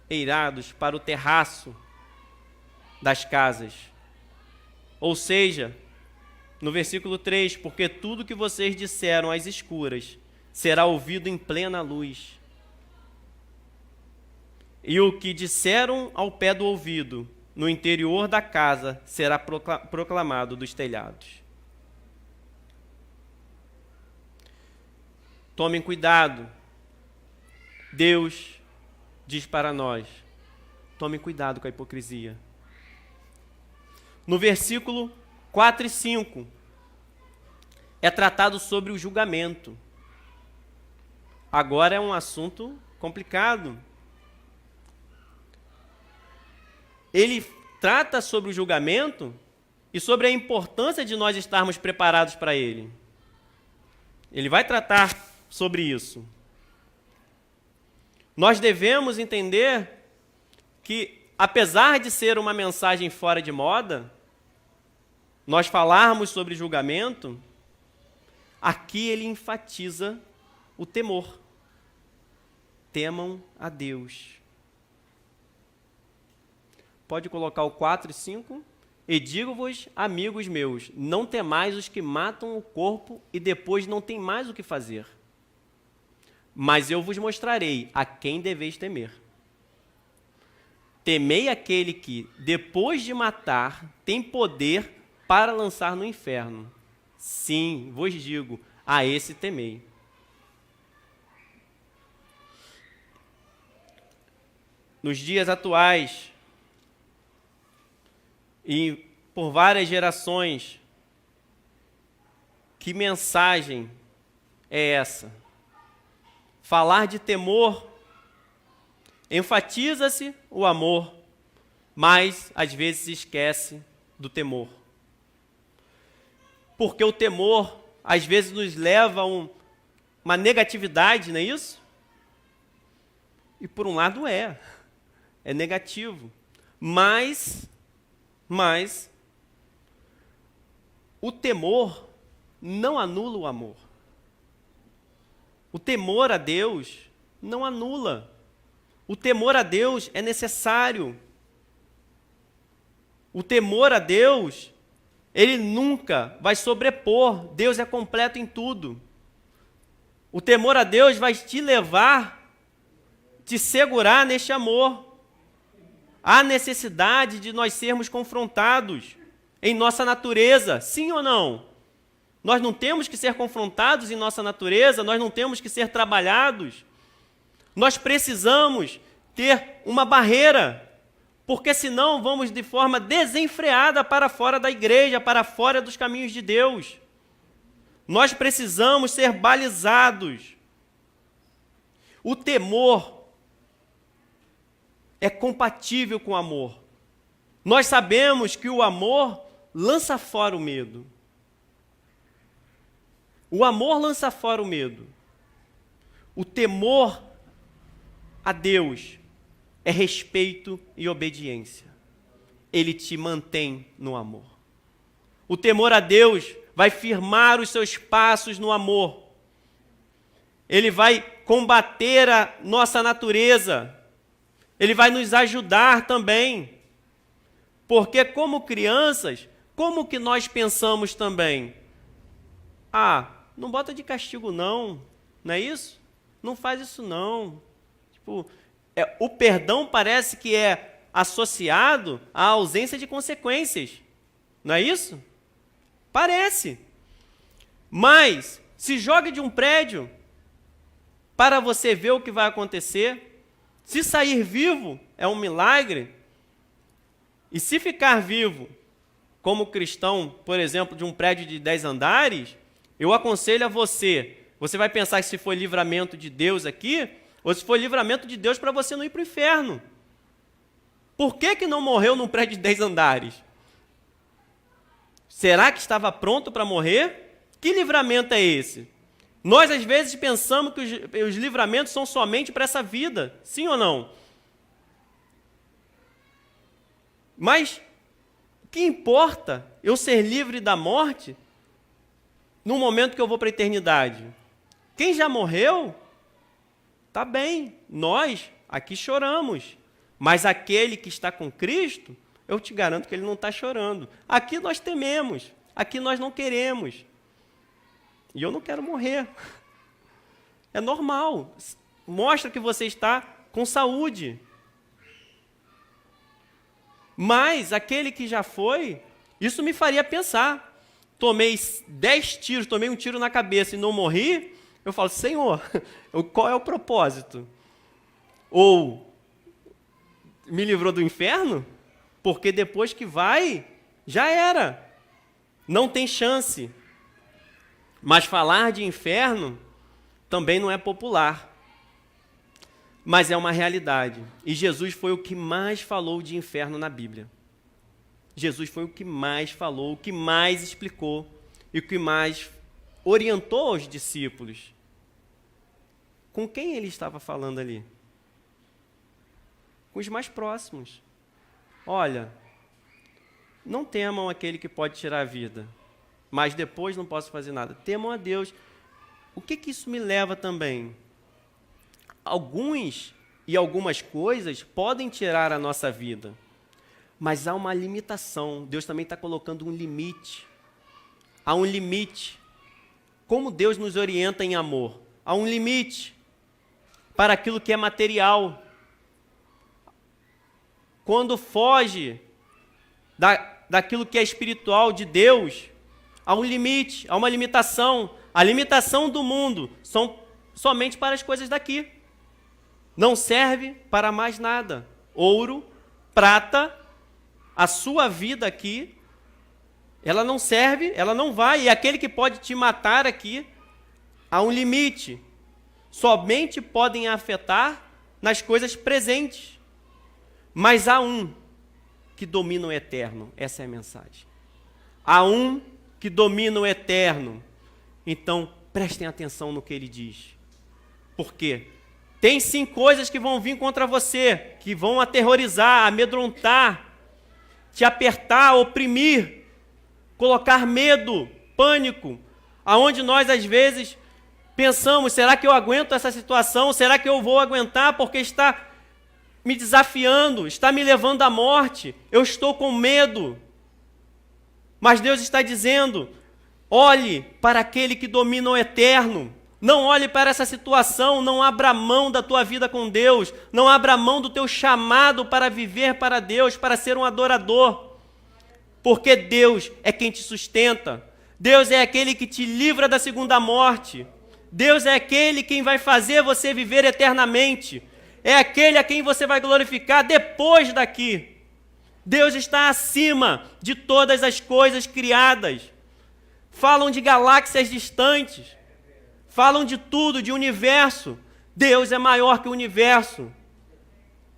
eirados, para o terraço das casas. Ou seja, no versículo 3, porque tudo que vocês disseram às escuras será ouvido em plena luz. E o que disseram ao pé do ouvido, no interior da casa, será proclamado dos telhados. Tomem cuidado. Deus diz para nós, tomem cuidado com a hipocrisia. No versículo 4 e 5, é tratado sobre o julgamento. Agora é um assunto complicado. Ele trata sobre o julgamento e sobre a importância de nós estarmos preparados para ele. Ele vai tratar sobre isso. Nós devemos entender que, apesar de ser uma mensagem fora de moda, nós falarmos sobre julgamento, aqui ele enfatiza o temor. Temam a Deus. Pode colocar o 4 e 5. E digo-vos, amigos meus, não temais os que matam o corpo e depois não tem mais o que fazer. Mas eu vos mostrarei a quem deveis temer. Temei aquele que, depois de matar, tem poder para lançar no inferno. Sim, vos digo, a esse temei. Nos dias atuais, e por várias gerações, que mensagem é essa? Falar de temor, enfatiza-se o amor, mas às vezes se esquece do temor. Porque o temor, às vezes, nos leva a uma negatividade, não é isso? E por um lado é negativo. Mas o temor não anula o amor. O temor a Deus não anula. O temor a Deus é necessário. O temor a Deus, ele nunca vai sobrepor. Deus é completo em tudo. O temor a Deus vai te levar, te segurar neste amor. Há necessidade de nós sermos confrontados em nossa natureza, sim ou não? Nós não temos que ser confrontados em nossa natureza, nós não temos que ser trabalhados. Nós precisamos ter uma barreira, porque senão vamos de forma desenfreada para fora da igreja, para fora dos caminhos de Deus. Nós precisamos ser balizados. O temor é compatível com o amor. Nós sabemos que o amor lança fora o medo. O amor lança fora o medo. O temor a Deus é respeito e obediência. Ele te mantém no amor. O temor a Deus vai firmar os seus passos no amor. Ele vai combater a nossa natureza. Ele vai nos ajudar também. Porque como crianças, como que nós pensamos também? Não bota de castigo não é isso? Não faz isso não. O perdão parece que é associado à ausência de consequências. Não é isso? Parece. Mas, se jogue de um prédio para você ver o que vai acontecer. Se sair vivo é um milagre. E se ficar vivo, como cristão, por exemplo, de um prédio de 10 andares, eu aconselho a você vai pensar que se foi livramento de Deus aqui, ou se foi livramento de Deus para você não ir para o inferno. Por que não morreu num prédio de 10 andares? Será que estava pronto para morrer? Que livramento é esse? Nós, às vezes, pensamos que os livramentos são somente para essa vida. Sim ou não? Mas, o que importa eu ser livre da morte no momento que eu vou para a eternidade? Quem já morreu, está bem. Nós aqui choramos. Mas aquele que está com Cristo, eu te garanto que ele não está chorando. Aqui nós tememos. Aqui nós não queremos. E eu não quero morrer. É normal. Mostra que você está com saúde. Mas aquele que já foi, isso me faria pensar. Tomei 10 tiros, tomei um tiro na cabeça e não morri, eu falo, Senhor, qual é o propósito? Ou me livrou do inferno? Porque depois que vai, já era. Não tem chance. Mas falar de inferno também não é popular. Mas é uma realidade. E Jesus foi o que mais falou de inferno na Bíblia. Jesus foi o que mais falou, o que mais explicou e o que mais orientou os discípulos. Com quem ele estava falando ali? Com os mais próximos. Olha, não temam aquele que pode tirar a vida, mas depois não posso fazer nada. Temam a Deus. O que isso me leva também? Alguns e algumas coisas podem tirar a nossa vida, Mas há uma limitação. Deus também está colocando um limite. Há um limite. Como Deus nos orienta em amor? Há um limite para aquilo que é material. Quando foge daquilo que é espiritual de Deus, há um limite, há uma limitação. A limitação do mundo são somente para as coisas daqui. Não serve para mais nada. Ouro, prata, a sua vida aqui, ela não serve, ela não vai. E aquele que pode te matar aqui, há um limite. Somente podem afetar nas coisas presentes. Mas há um que domina o eterno. Essa é a mensagem. Há um que domina o eterno. Então, prestem atenção no que ele diz. Por quê? Tem sim coisas que vão vir contra você, que vão aterrorizar, amedrontar, te apertar, oprimir, colocar medo, pânico, aonde nós às vezes pensamos, será que eu aguento essa situação? Será que eu vou aguentar porque está me desafiando, está me levando à morte? Eu estou com medo. Mas Deus está dizendo, olhe para aquele que domina o eterno. Não olhe para essa situação, não abra mão da tua vida com Deus, não abra mão do teu chamado para viver para Deus, para ser um adorador. Porque Deus é quem te sustenta. Deus é aquele que te livra da segunda morte. Deus é aquele quem vai fazer você viver eternamente. É aquele a quem você vai glorificar depois daqui. Deus está acima de todas as coisas criadas. Falam de galáxias distantes. Falam de tudo, de universo. Deus é maior que o universo.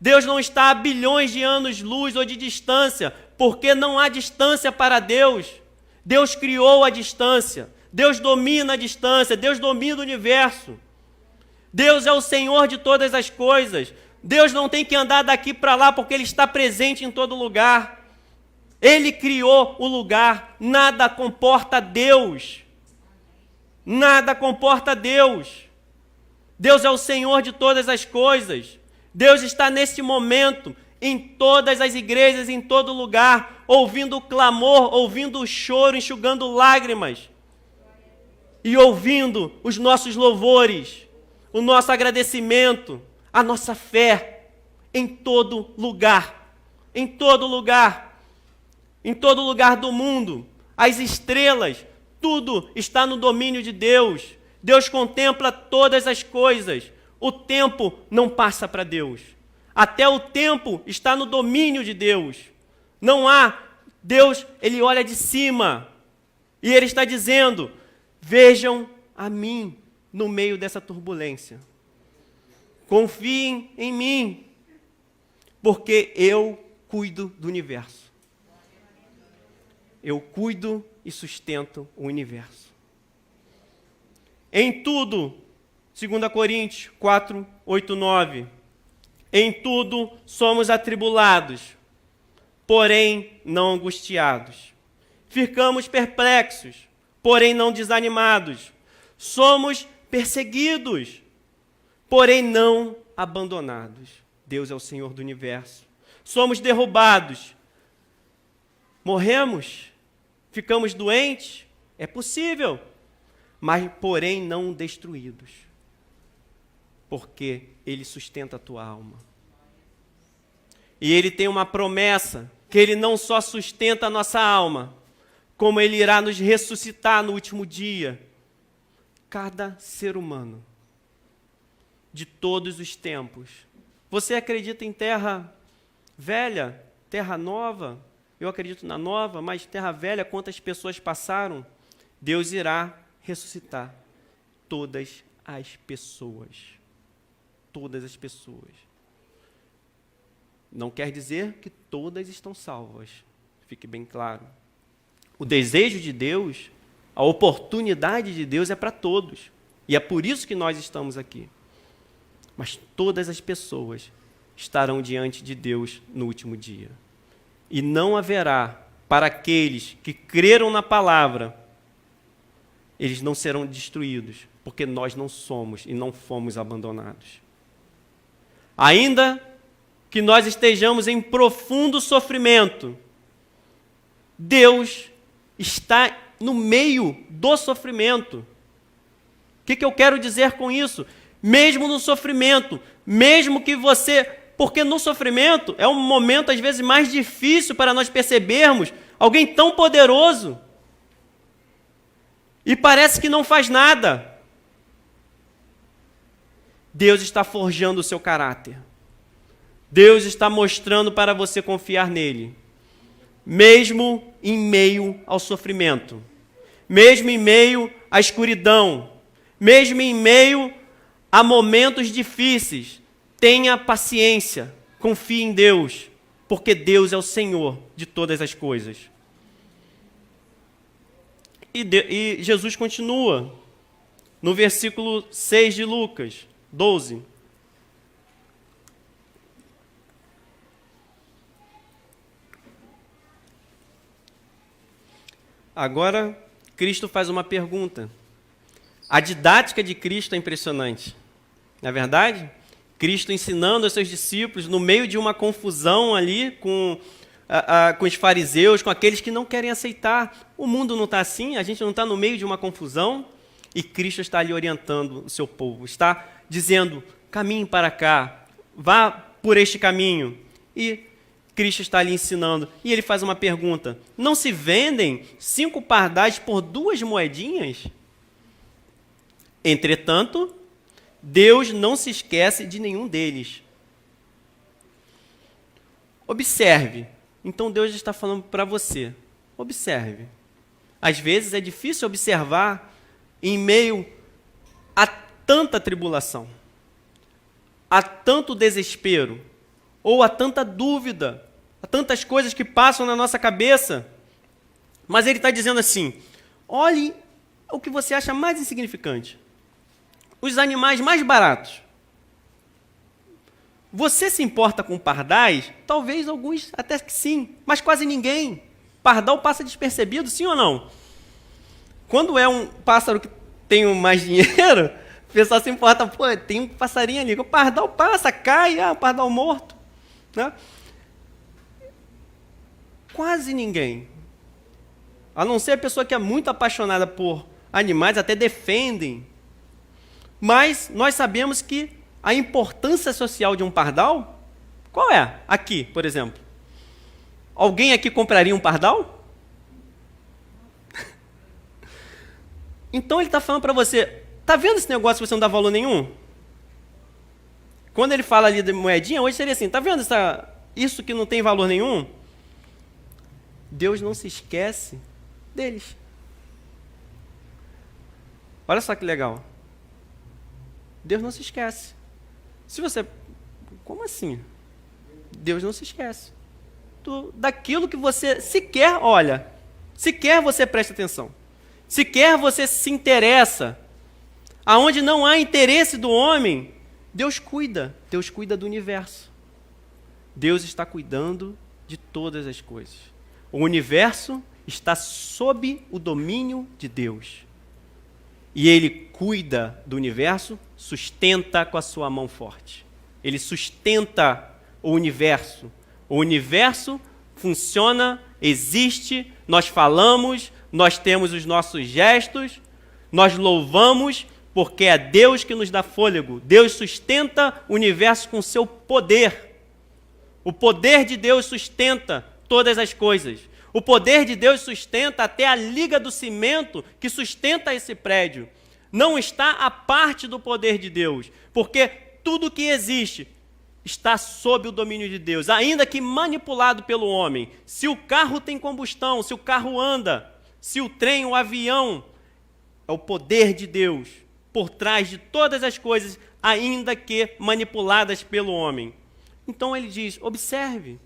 Deus não está a bilhões de anos-luz ou de distância, porque não há distância para Deus. Deus criou a distância. Deus domina a distância. Deus domina o universo. Deus é o Senhor de todas as coisas. Deus não tem que andar daqui para lá, porque Ele está presente em todo lugar. Ele criou o lugar. Nada comporta Deus. Nada comporta Deus. Deus é o Senhor de todas as coisas. Deus está neste momento em todas as igrejas, em todo lugar, ouvindo o clamor, ouvindo o choro, enxugando lágrimas e ouvindo os nossos louvores, o nosso agradecimento, a nossa fé em todo lugar, em todo lugar, em todo lugar do mundo. As estrelas, tudo está no domínio de Deus. Deus contempla todas as coisas. O tempo não passa para Deus. Até o tempo está no domínio de Deus. Não há. Deus, Ele olha de cima. E Ele está dizendo, vejam a mim no meio dessa turbulência. Confiem em mim, porque eu cuido do universo. Eu cuido e sustento o universo. Em tudo, 2 Coríntios 4, 8, 9, em tudo somos atribulados, porém não angustiados. Ficamos perplexos, porém não desanimados. Somos perseguidos, porém não abandonados. Deus é o Senhor do universo. Somos derrubados. Morremos? Ficamos doentes? É possível, mas porém não destruídos. Porque Ele sustenta a tua alma. E Ele tem uma promessa, que Ele não só sustenta a nossa alma, como Ele irá nos ressuscitar no último dia. Cada ser humano, de todos os tempos. Você acredita em terra velha, terra nova? Eu acredito na nova, mas terra velha, quantas pessoas passaram? Deus irá ressuscitar todas as pessoas. Todas as pessoas. Não quer dizer que todas estão salvas. Fique bem claro. O desejo de Deus, a oportunidade de Deus é para todos. E é por isso que nós estamos aqui. Mas todas as pessoas estarão diante de Deus no último dia. E não haverá, para aqueles que creram na palavra, eles não serão destruídos, porque nós não somos e não fomos abandonados. Ainda que nós estejamos em profundo sofrimento, Deus está no meio do sofrimento. O que eu quero dizer com isso? Mesmo no sofrimento, mesmo que você... Porque no sofrimento é um momento, às vezes, mais difícil para nós percebermos alguém tão poderoso e parece que não faz nada. Deus está forjando o seu caráter. Deus está mostrando para você confiar nele. Mesmo em meio ao sofrimento. Mesmo em meio à escuridão. Mesmo em meio a momentos difíceis. Tenha paciência. Confie em Deus. Porque Deus é o Senhor de todas as coisas. E Jesus continua no versículo 6 de Lucas 12. Agora, Cristo faz uma pergunta. A didática de Cristo é impressionante. Não é verdade? Cristo ensinando aos seus discípulos, no meio de uma confusão ali com os fariseus, com aqueles que não querem aceitar. O mundo não está assim, a gente não está no meio de uma confusão, e Cristo está ali orientando o seu povo, está dizendo, caminhe para cá, vá por este caminho. E Cristo está ali ensinando, e ele faz uma pergunta, não se vendem 5 pardais por 2 moedinhas? Entretanto, Deus não se esquece de nenhum deles. Observe. Então Deus está falando para você. Observe. Às vezes é difícil observar em meio a tanta tribulação, a tanto desespero, ou a tanta dúvida, a tantas coisas que passam na nossa cabeça. Mas ele está dizendo assim, olhe o que você acha mais insignificante. Os animais mais baratos. Você se importa com pardais? Talvez alguns até que sim, mas quase ninguém. Pardal passa despercebido, sim ou não? Quando é um pássaro que tem mais dinheiro, o pessoal se importa, pô, tem um passarinho ali. O pardal passa, cai, pardal morto. Né? Quase ninguém. A não ser a pessoa que é muito apaixonada por animais, até defendem. Mas nós sabemos que a importância social de um pardal, qual é? Aqui, por exemplo. Alguém aqui compraria um pardal? Então ele está falando para você, está vendo esse negócio que você não dá valor nenhum? Quando ele fala ali de moedinha, hoje seria assim, está vendo isso que não tem valor nenhum? Deus não se esquece deles. Olha só que legal. Deus não se esquece. Se você... Como assim? Deus não se esquece. Daquilo que você sequer olha. Sequer você presta atenção. Sequer você se interessa. Aonde não há interesse do homem, Deus cuida. Deus cuida do universo. Deus está cuidando de todas as coisas. O universo está sob o domínio de Deus. E Ele cuida do universo, sustenta com a sua mão forte. Ele sustenta o universo. O universo funciona, existe, nós falamos, nós temos os nossos gestos, nós louvamos, porque é Deus que nos dá fôlego. Deus sustenta o universo com seu poder. O poder de Deus sustenta todas as coisas. O poder de Deus sustenta até a liga do cimento que sustenta esse prédio. Não está a parte do poder de Deus, porque tudo que existe está sob o domínio de Deus, ainda que manipulado pelo homem. Se o carro tem combustão, se o carro anda, se o trem, o avião, é o poder de Deus por trás de todas as coisas, ainda que manipuladas pelo homem. Então ele diz, observe.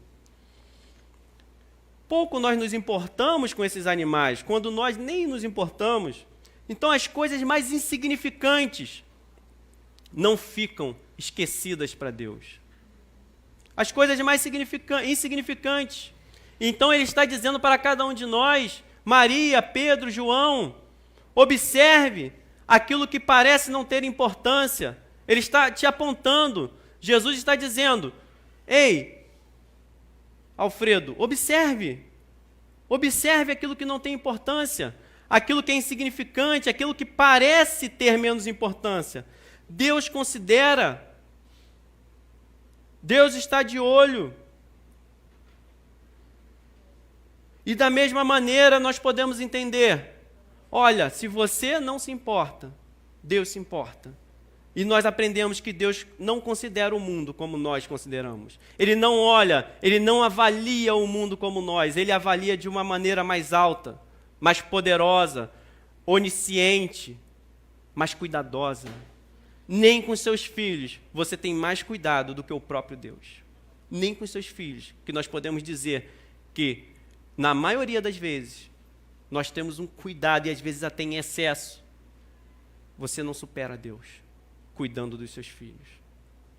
Pouco nós nos importamos com esses animais, quando nós nem nos importamos. Então as coisas mais insignificantes não ficam esquecidas para Deus. As coisas mais insignificantes. Então ele está dizendo para cada um de nós, Maria, Pedro, João, observe aquilo que parece não ter importância. Ele está te apontando. Jesus está dizendo, Ei, Alfredo, observe aquilo que não tem importância, aquilo que é insignificante, aquilo que parece ter menos importância. Deus considera, Deus está de olho. E da mesma maneira nós podemos entender, olha, se você não se importa, Deus se importa. E nós aprendemos que Deus não considera o mundo como nós consideramos. Ele não olha, Ele não avalia o mundo como nós. Ele avalia de uma maneira mais alta, mais poderosa, onisciente, mais cuidadosa. Nem com seus filhos você tem mais cuidado do que o próprio Deus. Nem com seus filhos, que nós podemos dizer que, na maioria das vezes, nós temos um cuidado e às vezes até em excesso. Você não supera Deus cuidando dos seus filhos.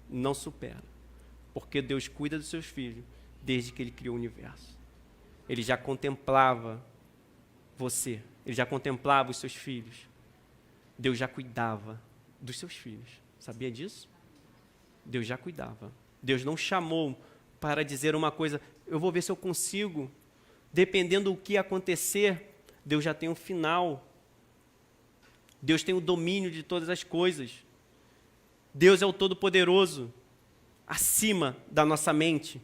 Não supera. Porque Deus cuida dos seus filhos desde que Ele criou o universo. Ele já contemplava você. Ele já contemplava os seus filhos. Deus já cuidava dos seus filhos. Sabia disso? Deus já cuidava. Deus não chamou para dizer uma coisa, eu vou ver se eu consigo. Dependendo do que acontecer, Deus já tem um final. Deus tem o domínio de todas as coisas. Deus é o Todo-Poderoso, acima da nossa mente.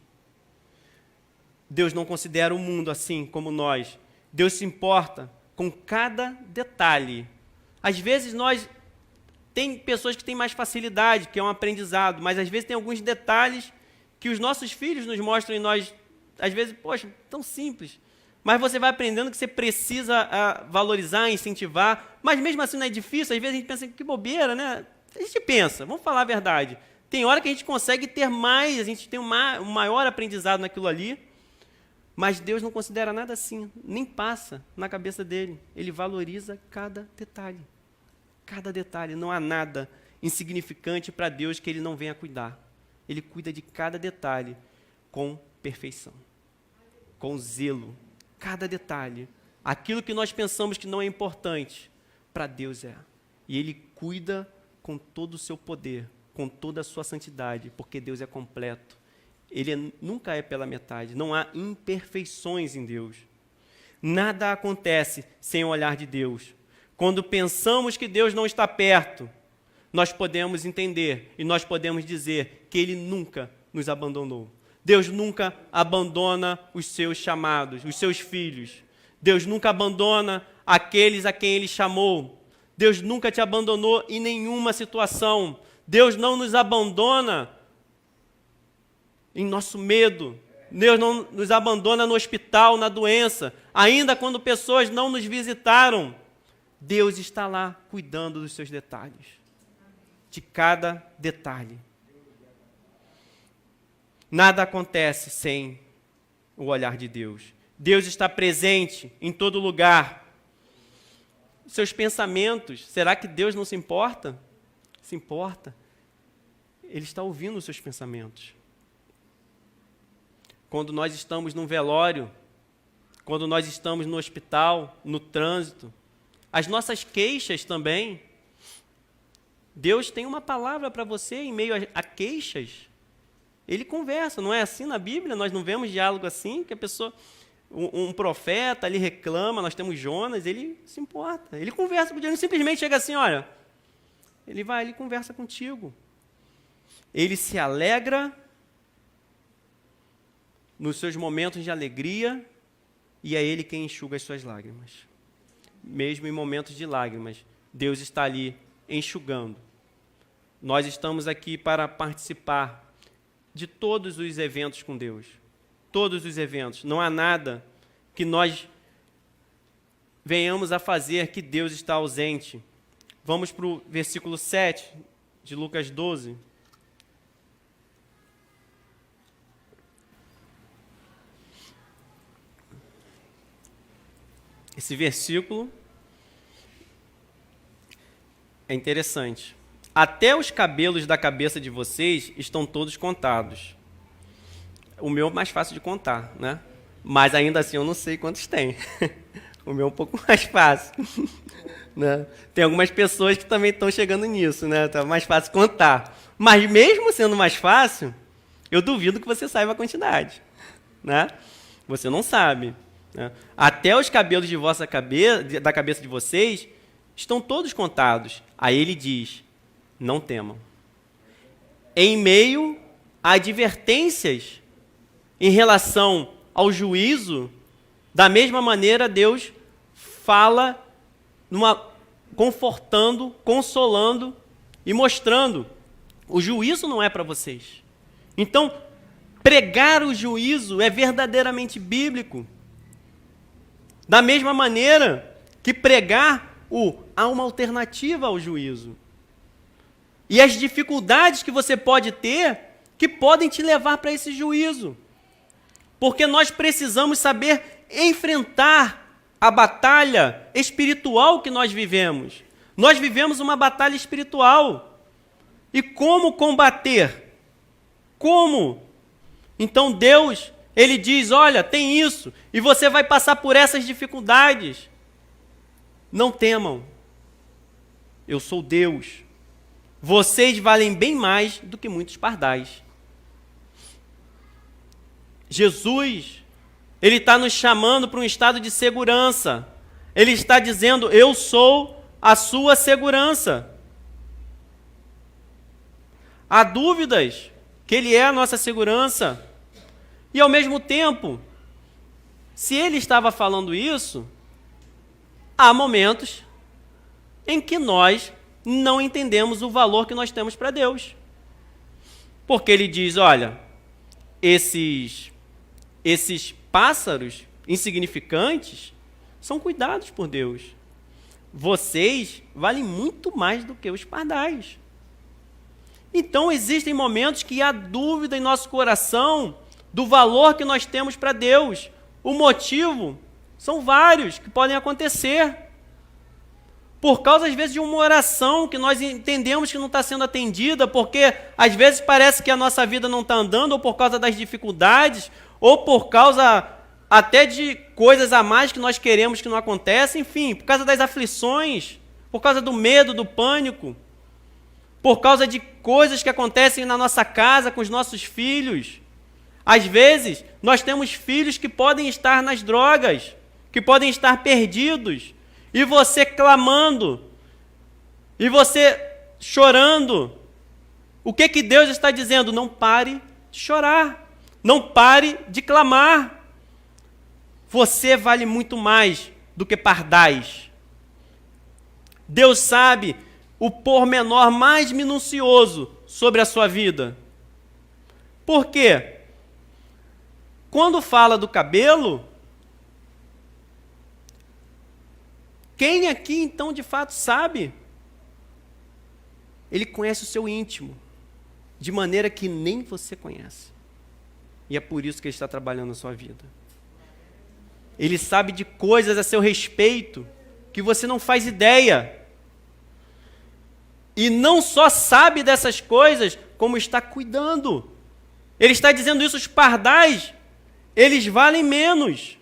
Deus não considera o mundo assim como nós. Deus se importa com cada detalhe. Às vezes tem pessoas que têm mais facilidade, que é um aprendizado, mas às vezes tem alguns detalhes que os nossos filhos nos mostram e nós, às vezes, poxa, tão simples. Mas você vai aprendendo que você precisa valorizar, incentivar, mas mesmo assim não é difícil, às vezes a gente pensa, que bobeira, né? A gente pensa, vamos falar a verdade, tem hora que a gente consegue ter mais, a gente tem um maior aprendizado naquilo ali, mas Deus não considera nada assim, nem passa na cabeça dele. Ele valoriza cada detalhe. Cada detalhe, não há nada insignificante para Deus que Ele não venha cuidar. Ele cuida de cada detalhe com perfeição, com zelo. Cada detalhe. Aquilo que nós pensamos que não é importante, para Deus é. E Ele cuida com todo o seu poder, com toda a sua santidade, porque Deus é completo. Ele nunca é pela metade, não há imperfeições em Deus. Nada acontece sem o olhar de Deus. Quando pensamos que Deus não está perto, nós podemos entender e nós podemos dizer que Ele nunca nos abandonou. Deus nunca abandona os seus chamados, os seus filhos. Deus nunca abandona aqueles a quem Ele chamou. Deus nunca te abandonou em nenhuma situação. Deus não nos abandona em nosso medo. Deus não nos abandona no hospital, na doença. Ainda quando pessoas não nos visitaram, Deus está lá cuidando dos seus detalhes. De cada detalhe. Nada acontece sem o olhar de Deus. Deus está presente em todo lugar. Seus pensamentos, será que Deus não se importa? Se importa. Ele está ouvindo os seus pensamentos. Quando nós estamos num velório, quando nós estamos no hospital, no trânsito, as nossas queixas também, Deus tem uma palavra para você em meio a queixas. Ele conversa, não é assim na Bíblia? Nós não vemos diálogo assim, que a pessoa, um profeta ali reclama, nós temos Jonas, ele se importa, ele conversa com Deus, ele simplesmente chega assim, olha, ele conversa contigo. Ele se alegra nos seus momentos de alegria e é Ele quem enxuga as suas lágrimas. Mesmo em momentos de lágrimas, Deus está ali enxugando. Nós estamos aqui para participar de todos os eventos com Deus. Todos os eventos. Não há nada que nós venhamos a fazer que Deus está ausente. Vamos para o versículo 7 de Lucas 12. Esse versículo é interessante. Até os cabelos da cabeça de vocês estão todos contados. O meu é mais fácil de contar, né? Mas ainda assim eu não sei quantos tem. O meu é um pouco mais fácil. Né? Tem algumas pessoas que também estão chegando nisso, né? Tá mais fácil contar. Mas mesmo sendo mais fácil, Eu duvido que você saiba a quantidade, né? Você não sabe, né? Até os cabelos de da cabeça de vocês estão todos contados. Aí ele diz, não temam. Em meio a advertências em relação ao juízo, da mesma maneira Deus fala confortando, consolando e mostrando, o juízo não é para vocês. Então, pregar o juízo é verdadeiramente bíblico. Da mesma maneira que pregar há uma alternativa ao juízo. E as dificuldades que você pode ter, que podem te levar para esse juízo. Porque nós precisamos saber enfrentar a batalha espiritual que nós vivemos. Nós vivemos uma batalha espiritual. E como combater? Como? Então Deus, Ele diz, olha, tem isso, e você vai passar por essas dificuldades. Não temam. Eu sou Deus. Vocês valem bem mais do que muitos pardais. Jesus, Ele está nos chamando para um estado de segurança. Ele está dizendo, eu sou a sua segurança. Há dúvidas que Ele é a nossa segurança. E ao mesmo tempo, se Ele estava falando isso, há momentos em que nós não entendemos o valor que nós temos para Deus. Porque Ele diz, olha, esses pássaros insignificantes são cuidados por Deus. Vocês valem muito mais do que os pardais. Então, existem momentos que há dúvida em nosso coração do valor que nós temos para Deus. O motivo são vários que podem acontecer. Por causa, às vezes, de uma oração que nós entendemos que não está sendo atendida, porque, às vezes, parece que a nossa vida não está andando, ou por causa das dificuldades, ou por causa até de coisas a mais que nós queremos que não acontecem, enfim, por causa das aflições, por causa do medo, do pânico, por causa de coisas que acontecem na nossa casa com os nossos filhos. Às vezes, nós temos filhos que podem estar nas drogas, que podem estar perdidos, e você clamando, e você chorando. O que Deus está dizendo? Não pare de chorar, não pare de clamar. Você vale muito mais do que pardais. Deus sabe o pormenor mais minucioso sobre a sua vida. Por quê? Quando fala do cabelo, quem aqui então de fato sabe? Ele conhece o seu íntimo, de maneira que nem você conhece. E é por isso que Ele está trabalhando na sua vida. Ele sabe de coisas a seu respeito que você não faz ideia. E não só sabe dessas coisas, como está cuidando. Ele está dizendo isso, os pardais, eles valem menos.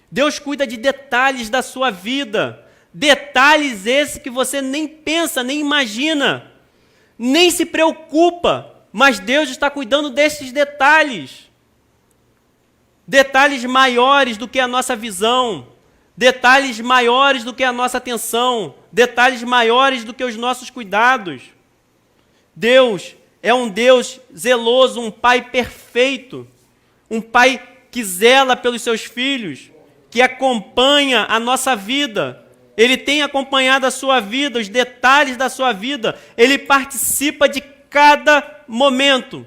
Deus cuida de detalhes da sua vida. Detalhes esses que você nem pensa, nem imagina, nem se preocupa. Mas Deus está cuidando desses detalhes. Detalhes maiores do que a nossa visão. Detalhes maiores do que a nossa atenção. Detalhes maiores do que os nossos cuidados. Deus é um Deus zeloso, um Pai perfeito. Um Pai que zela pelos seus filhos, que acompanha a nossa vida. Ele tem acompanhado a sua vida, os detalhes da sua vida. Ele participa de cada momento,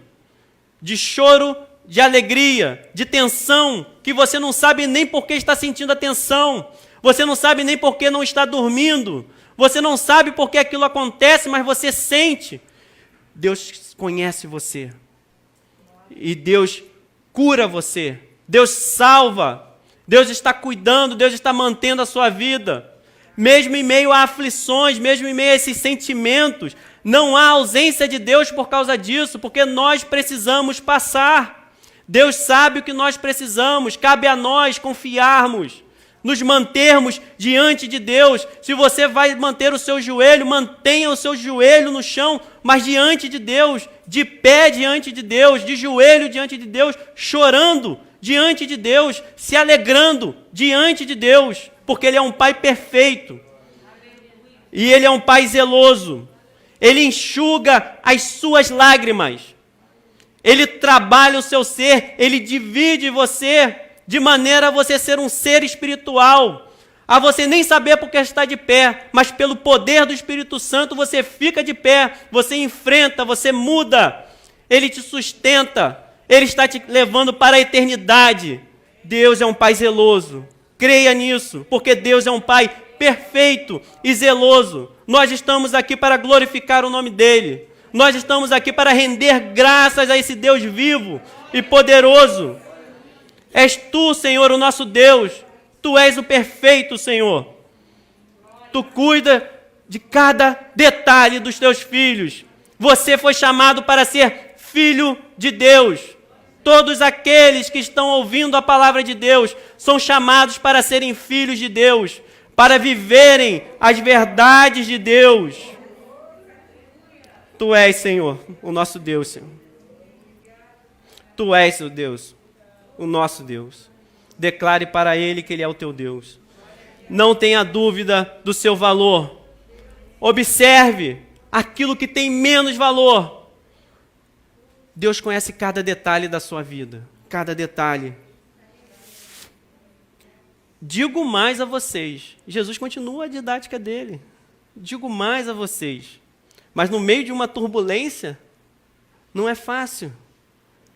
de choro, de alegria, de tensão, que você não sabe nem por que está sentindo a tensão, você não sabe nem por que não está dormindo, você não sabe por que aquilo acontece, mas você sente. Deus conhece você, e Deus cura você, Deus salva, Deus está cuidando, Deus está mantendo a sua vida, mesmo em meio a aflições, mesmo em meio a esses sentimentos. Não há ausência de Deus por causa disso, porque nós precisamos passar. Deus sabe o que nós precisamos, cabe a nós confiarmos, nos mantermos diante de Deus. Se você vai manter o seu joelho, mantenha o seu joelho no chão, mas diante de Deus, de pé diante de Deus, de joelho diante de Deus, chorando diante de Deus, se alegrando diante de Deus, porque Ele é um Pai perfeito. E Ele é um Pai zeloso. Ele enxuga as suas lágrimas. Ele trabalha o seu ser, Ele divide você de maneira a você ser um ser espiritual, a você nem saber porque está de pé, mas pelo poder do Espírito Santo você fica de pé, você enfrenta, você muda, Ele te sustenta, Ele está te levando para a eternidade. Deus é um Pai zeloso, creia nisso, porque Deus é um Pai perfeito e zeloso. Nós estamos aqui para glorificar o nome dEle, nós estamos aqui para render graças a esse Deus vivo e poderoso. És Tu, Senhor, o nosso Deus. Tu és o perfeito, Senhor. Tu cuida de cada detalhe dos Teus filhos. Você foi chamado para ser filho de Deus. Todos aqueles que estão ouvindo a palavra de Deus são chamados para serem filhos de Deus, para viverem as verdades de Deus. Tu és, Senhor, o nosso Deus, Senhor. Tu és o Deus, o nosso Deus. Declare para Ele que Ele é o teu Deus. Não tenha dúvida do seu valor. Observe aquilo que tem menos valor. Deus conhece cada detalhe da sua vida. Cada detalhe. Digo mais a vocês. Jesus continua a didática dele. Digo mais a vocês. Mas no meio de uma turbulência, não é fácil.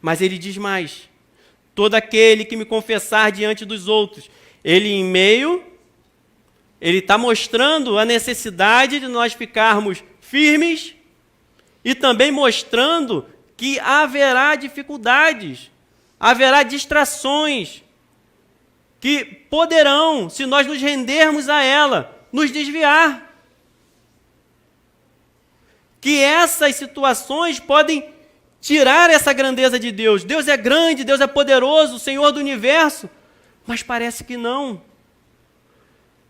Mas ele diz mais. Todo aquele que me confessar diante dos outros, ele está mostrando a necessidade de nós ficarmos firmes e também mostrando que haverá dificuldades, haverá distrações que poderão, se nós nos rendermos a ela, nos desviar. Que essas situações podem tirar essa grandeza de Deus. Deus é grande, Deus é poderoso, Senhor do universo, mas parece que não.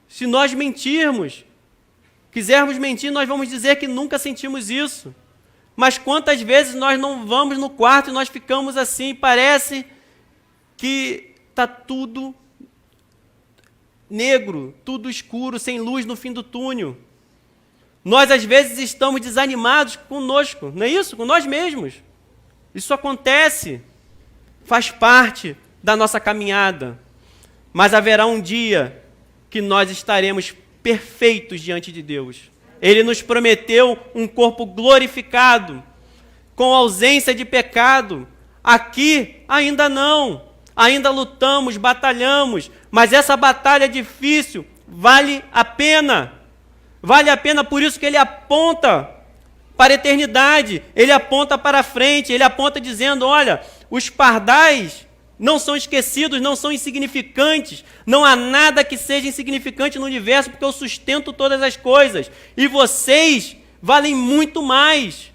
Se nós mentirmos, quisermos mentir, nós vamos dizer que nunca sentimos isso. Mas quantas vezes nós não vamos no quarto e nós ficamos assim, parece que está tudo negro, tudo escuro, sem luz no fim do túnel. Nós às vezes estamos desanimados conosco, não é isso? Com nós mesmos. Isso acontece, faz parte da nossa caminhada. Mas haverá um dia que nós estaremos perfeitos diante de Deus. Ele nos prometeu um corpo glorificado, com ausência de pecado. Aqui ainda não. Ainda lutamos, batalhamos, mas essa batalha difícil vale a pena. Vale a pena, por isso que ele aponta para a eternidade, ele aponta para frente, ele aponta dizendo, olha, os pardais não são esquecidos, não são insignificantes, não há nada que seja insignificante no universo, porque eu sustento todas as coisas, e vocês valem muito mais.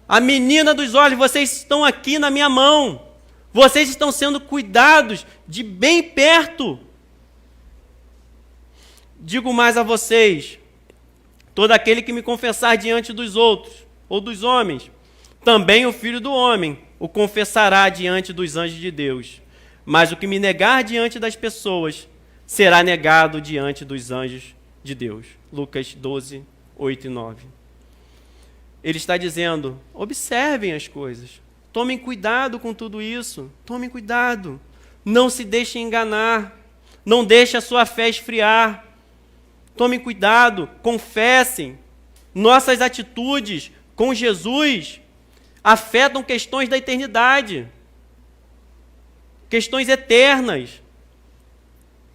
A menina dos olhos, vocês estão aqui na minha mão, vocês estão sendo cuidados de bem perto. Digo mais a vocês, todo aquele que me confessar diante dos outros, ou dos homens, também o Filho do Homem o confessará diante dos anjos de Deus. Mas o que me negar diante das pessoas, será negado diante dos anjos de Deus. Lucas 12, 8 e 9. Ele está dizendo, observem as coisas, tomem cuidado com tudo isso, tomem cuidado, não se deixem enganar, não deixem a sua fé esfriar. Tomem cuidado, confessem. Nossas atitudes com Jesus afetam questões da eternidade, questões eternas.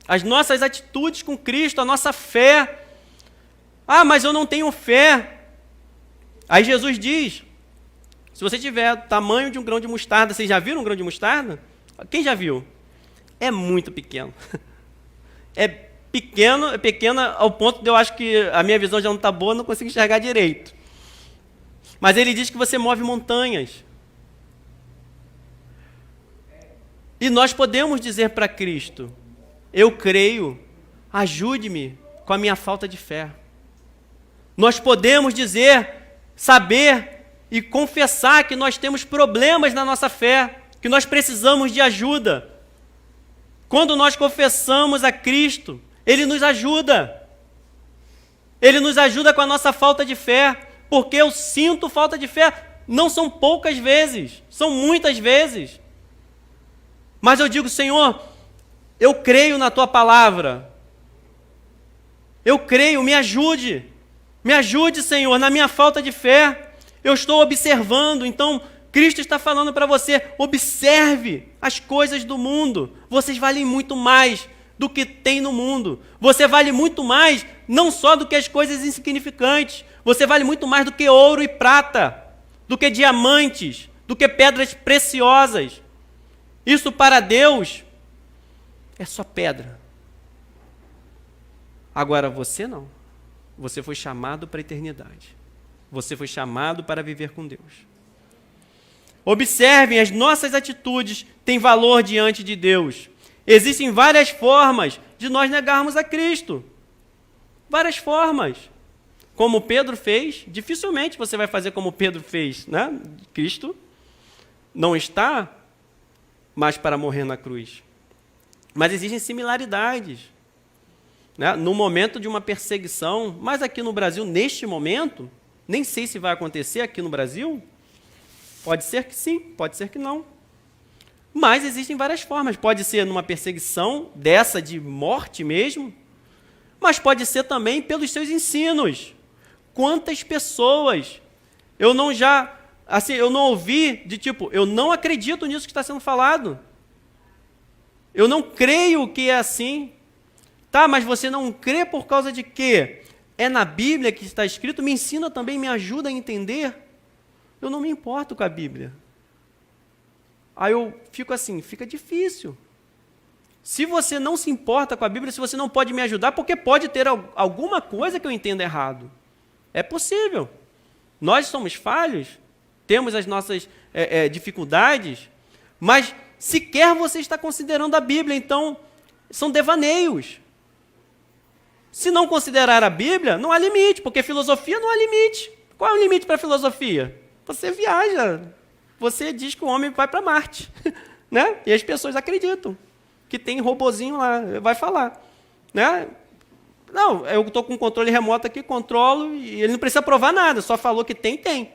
As nossas atitudes com Cristo, a nossa fé. Ah, mas eu não tenho fé. Aí Jesus diz, se você tiver o tamanho de um grão de mostarda, vocês já viram um grão de mostarda? Quem já viu? É muito pequeno. É pequena ao ponto de eu acho que a minha visão já não está boa, não consigo enxergar direito. Mas ele diz que você move montanhas. E nós podemos dizer para Cristo, eu creio, ajude-me com a minha falta de fé. Nós podemos dizer, saber e confessar que nós temos problemas na nossa fé, que nós precisamos de ajuda. Quando nós confessamos a Cristo, Ele nos ajuda. Ele nos ajuda com a nossa falta de fé, porque eu sinto falta de fé. Não são poucas vezes, são muitas vezes. Mas eu digo, Senhor, eu creio na Tua palavra. Eu creio, me ajude. Me ajude, Senhor, na minha falta de fé. Eu estou observando, então Cristo está falando para você, observe as coisas do mundo. Vocês valem muito mais do que tem no mundo. Você vale muito mais, não só do que as coisas insignificantes. Você vale muito mais do que ouro e prata, do que diamantes, do que pedras preciosas. Isso para Deus é só pedra. Agora você não. Você foi chamado para a eternidade. Você foi chamado para viver com Deus. Observem, as nossas atitudes têm valor diante de Deus. Existem várias formas de nós negarmos a Cristo. Várias formas. Como Pedro fez, dificilmente você vai fazer como Pedro fez, né? Cristo não está mais para morrer na cruz. Mas existem similaridades. Né? No momento de uma perseguição, mas aqui no Brasil, neste momento, nem sei se vai acontecer aqui no Brasil, pode ser que sim, pode ser que não. Mas existem várias formas. Pode ser numa perseguição dessa de morte mesmo, mas pode ser também pelos seus ensinos. Quantas pessoas eu não ouvi de tipo, eu não acredito nisso que está sendo falado. Eu não creio que é assim. Tá, mas você não crê por causa de quê? É na Bíblia que está escrito, me ensina também, me ajuda a entender. Eu não me importo com a Bíblia. Aí eu fico assim, fica difícil. Se você não se importa com a Bíblia, se você não pode me ajudar, porque pode ter alguma coisa que eu entenda errado. É possível. Nós somos falhos, temos as nossas dificuldades, mas sequer você está considerando a Bíblia, então são devaneios. Se não considerar a Bíblia, não há limite, porque filosofia não há limite. Qual é o limite para a filosofia? Você viaja, você diz que o homem vai para Marte, né? E as pessoas acreditam que tem robozinho lá, vai falar. Né? Não, eu estou com um controle remoto aqui, controlo, e ele não precisa provar nada, só falou que tem.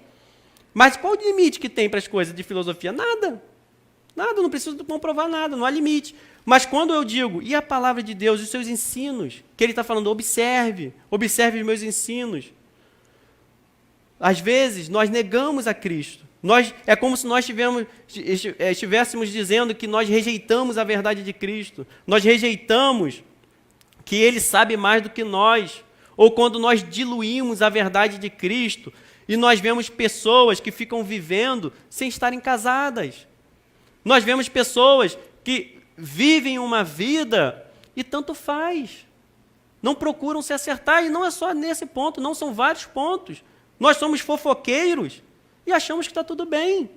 Mas qual o limite que tem para as coisas de filosofia? Nada. Nada, não preciso comprovar nada, não há limite. Mas quando eu digo, e a palavra de Deus, os seus ensinos, que ele está falando, observe os meus ensinos. Às vezes, nós negamos a Cristo. É como se nós estivéssemos dizendo que nós rejeitamos a verdade de Cristo. Nós rejeitamos que Ele sabe mais do que nós. Ou quando nós diluímos a verdade de Cristo e nós vemos pessoas que ficam vivendo sem estarem casadas. Nós vemos pessoas que vivem uma vida e tanto faz. Não procuram se acertar, e não é só nesse ponto, não, são vários pontos. Nós somos fofoqueiros e achamos que está tudo bem.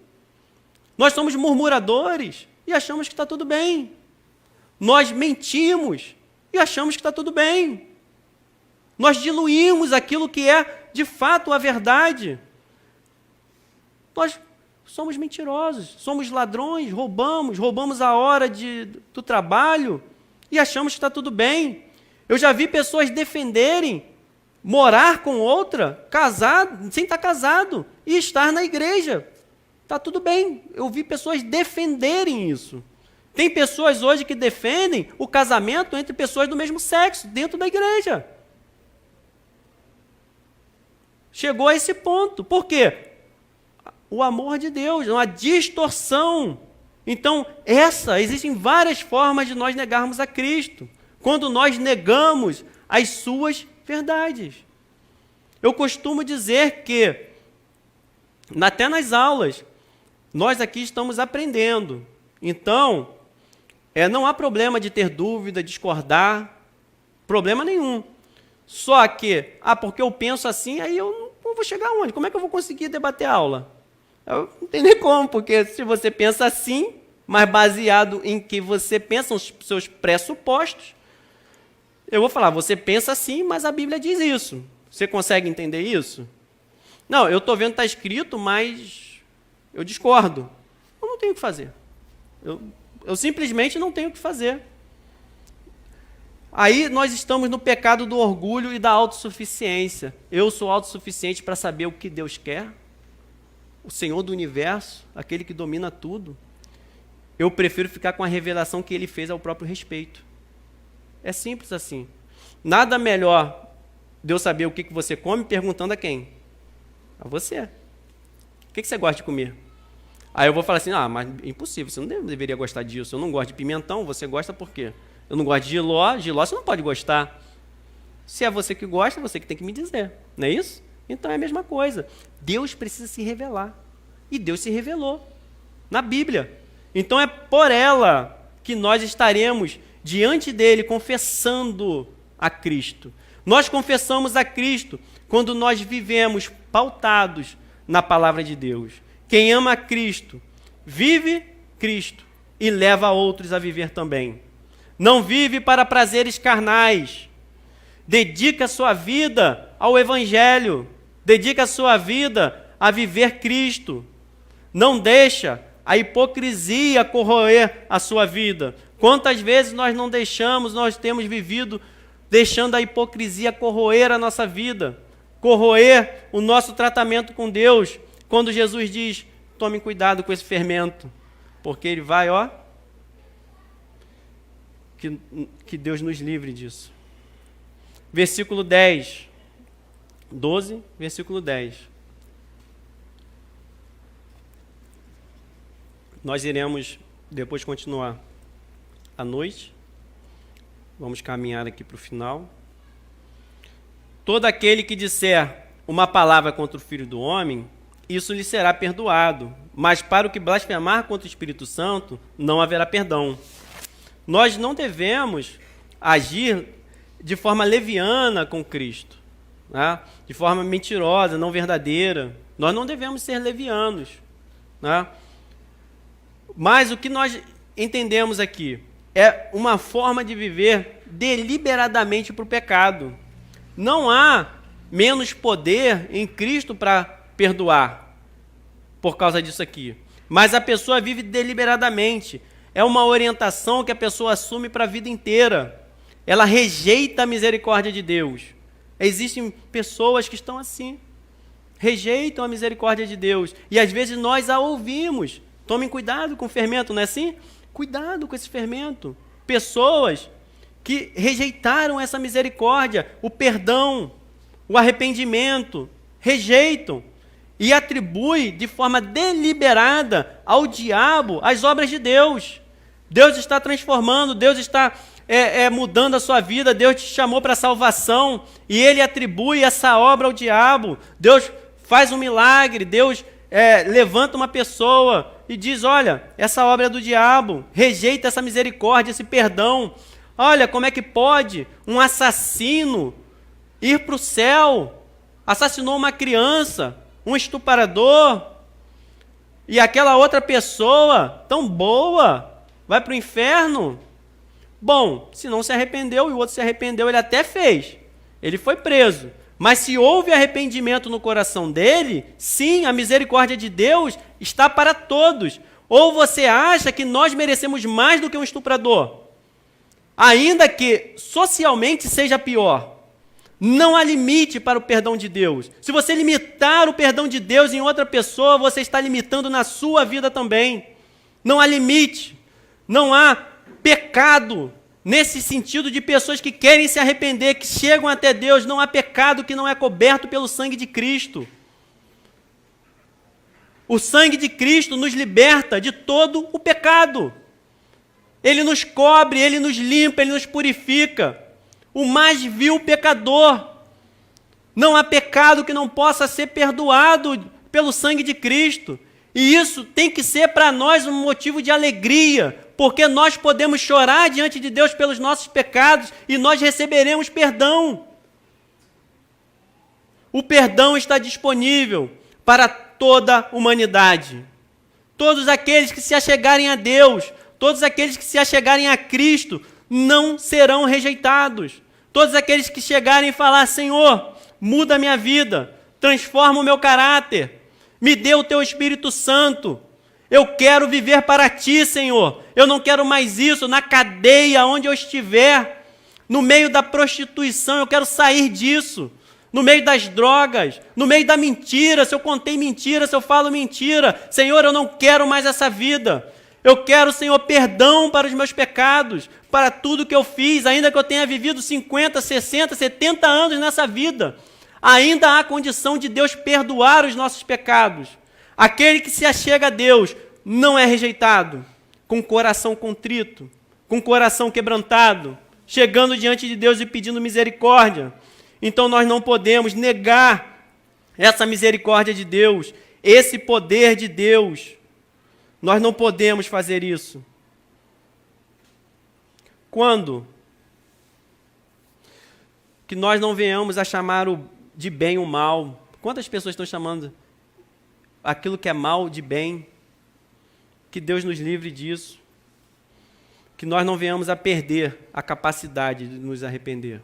Nós somos murmuradores e achamos que está tudo bem. Nós mentimos e achamos que está tudo bem. Nós diluímos aquilo que é, de fato, a verdade. Nós somos mentirosos, somos ladrões, roubamos a hora do trabalho e achamos que está tudo bem. Eu já vi pessoas defenderem morar com outra, sem estar casado, e estar na igreja. Está tudo bem. Eu vi pessoas defenderem isso. Tem pessoas hoje que defendem o casamento entre pessoas do mesmo sexo, dentro da igreja. Chegou a esse ponto. Por quê? O amor de Deus, uma distorção. Então, existem várias formas de nós negarmos a Cristo. Quando nós negamos as suas verdades. Eu costumo dizer que, até nas aulas, nós aqui estamos aprendendo. Então, não há problema de ter dúvida, discordar, problema nenhum. Só que, porque eu penso assim, aí eu não vou chegar aonde? Como é que eu vou conseguir debater a aula? Eu não tem nem como, porque se você pensa assim, mas baseado em que você pensa nos seus pressupostos, eu vou falar, você pensa assim, mas a Bíblia diz isso. Você consegue entender isso? Não, eu estou vendo que está escrito, mas eu discordo. Eu não tenho o que fazer. Eu simplesmente não tenho o que fazer. Aí nós estamos no pecado do orgulho e da autossuficiência. Eu sou autossuficiente para saber o que Deus quer. O Senhor do universo, aquele que domina tudo. Eu prefiro ficar com a revelação que Ele fez ao próprio respeito. É simples assim. Nada melhor de eu saber o que você come perguntando a quem? A você. O que você gosta de comer? Aí eu vou falar assim, mas impossível, você não deveria gostar disso. Eu não gosto de pimentão, você gosta por quê? Eu não gosto de jiló você não pode gostar. Se é você que gosta, você que tem que me dizer. Não é isso? Então é a mesma coisa. Deus precisa se revelar. E Deus se revelou na Bíblia. Então é por ela que nós estaremos diante dele confessando a Cristo. Nós confessamos a Cristo quando nós vivemos pautados na palavra de Deus. Quem ama a Cristo, vive Cristo e leva outros a viver também. Não vive para prazeres carnais. Dedica a sua vida ao Evangelho. Dedica a sua vida a viver Cristo. Não deixa a hipocrisia corroer a sua vida. Quantas vezes nós temos vivido deixando a hipocrisia corroer a nossa vida, corroer o nosso tratamento com Deus, quando Jesus diz, tome cuidado com esse fermento, porque ele vai, que Deus nos livre disso. Versículo 10, 12, versículo 10. Nós iremos depois continuar à noite. Vamos caminhar aqui para o final. Todo aquele que disser uma palavra contra o Filho do Homem, isso lhe será perdoado. Mas para o que blasfemar contra o Espírito Santo, não haverá perdão. Nós não devemos agir de forma leviana com Cristo, né? De forma mentirosa, não verdadeira. Nós não devemos ser levianos, né? Mas o que nós entendemos aqui é uma forma de viver deliberadamente para o pecado. Não há menos poder em Cristo para perdoar por causa disso aqui. Mas a pessoa vive deliberadamente. É uma orientação que a pessoa assume para a vida inteira. Ela rejeita a misericórdia de Deus. Existem pessoas que estão assim. Rejeitam a misericórdia de Deus. E às vezes nós a ouvimos. Tomem cuidado com o fermento, não é assim? Cuidado com esse fermento. Pessoas que rejeitaram essa misericórdia, o perdão, o arrependimento, rejeitam e atribuem de forma deliberada ao diabo as obras de Deus. Deus está transformando, Deus está mudando a sua vida, Deus te chamou para a salvação e Ele atribui essa obra ao diabo. Deus faz um milagre, Deus levanta uma pessoa e diz, olha, essa obra é do diabo, rejeita essa misericórdia, esse perdão. Olha, como é que pode um assassino ir para o céu? Assassinou uma criança, um estuprador, e aquela outra pessoa, tão boa, vai para o inferno? Bom, se não se arrependeu e o outro se arrependeu, ele até fez, ele foi preso. Mas se houve arrependimento no coração dele, sim, a misericórdia de Deus está para todos. Ou você acha que nós merecemos mais do que um estuprador? Ainda que socialmente seja pior. Não há limite para o perdão de Deus. Se você limitar o perdão de Deus em outra pessoa, você está limitando na sua vida também. Não há limite. Não há pecado nesse sentido de pessoas que querem se arrepender, que chegam até Deus. Não há pecado que não é coberto pelo sangue de Cristo. O sangue de Cristo nos liberta de todo o pecado. Ele nos cobre, Ele nos limpa, Ele nos purifica. O mais vil pecador. Não há pecado que não possa ser perdoado pelo sangue de Cristo. E isso tem que ser para nós um motivo de alegria, porque nós podemos chorar diante de Deus pelos nossos pecados e nós receberemos perdão. O perdão está disponível para toda a humanidade. Todos aqueles que se achegarem a Deus, todos aqueles que se achegarem a Cristo, não serão rejeitados. Todos aqueles que chegarem e falar, Senhor, muda a minha vida, transforma o meu caráter, me dê o teu Espírito Santo. Eu quero viver para ti, Senhor. Eu não quero mais isso na cadeia, onde eu estiver, no meio da prostituição, eu quero sair disso. No meio das drogas, no meio da mentira, se eu contei mentira, se eu falo mentira. Senhor, eu não quero mais essa vida. Eu quero, Senhor, perdão para os meus pecados, para tudo que eu fiz, ainda que eu tenha vivido 50, 60, 70 anos nessa vida. Ainda há condição de Deus perdoar os nossos pecados. Aquele que se achega a Deus não é rejeitado, com coração contrito, com coração quebrantado, chegando diante de Deus e pedindo misericórdia. Então nós não podemos negar essa misericórdia de Deus, esse poder de Deus. Nós não podemos fazer isso. Quando que nós não venhamos a chamar de bem o mal? Quantas pessoas estão chamando aquilo que é mal de bem? Que Deus nos livre disso. Que nós não venhamos a perder a capacidade de nos arrepender.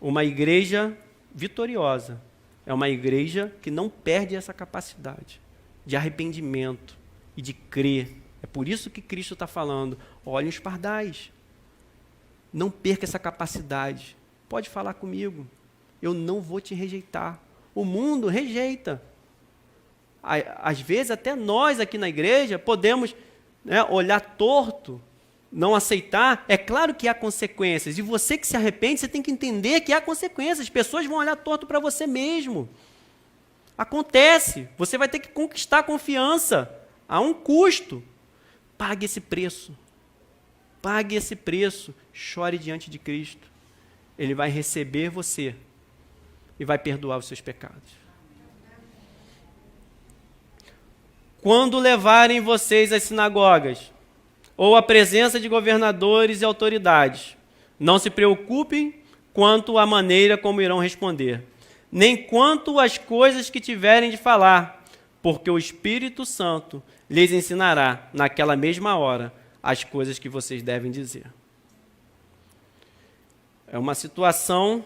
Uma igreja vitoriosa é uma igreja que não perde essa capacidade de arrependimento e de crer. É por isso que Cristo está falando, olhem os pardais. Não perca essa capacidade. Pode falar comigo. Eu não vou te rejeitar. O mundo rejeita. Às vezes, até nós aqui na igreja podemos, né, olhar torto, não aceitar. É claro que há consequências. E você que se arrepende, você tem que entender que há consequências. As pessoas vão olhar torto para você mesmo. Acontece. Você vai ter que conquistar a confiança. Há um custo. Pague esse preço. Pague esse preço. Chore diante de Cristo. Ele vai receber você e vai perdoar os seus pecados. Quando levarem vocês às sinagogas ou à presença de governadores e autoridades, não se preocupem quanto à maneira como irão responder, nem quanto às coisas que tiverem de falar, porque o Espírito Santo lhes ensinará, naquela mesma hora, as coisas que vocês devem dizer. É uma situação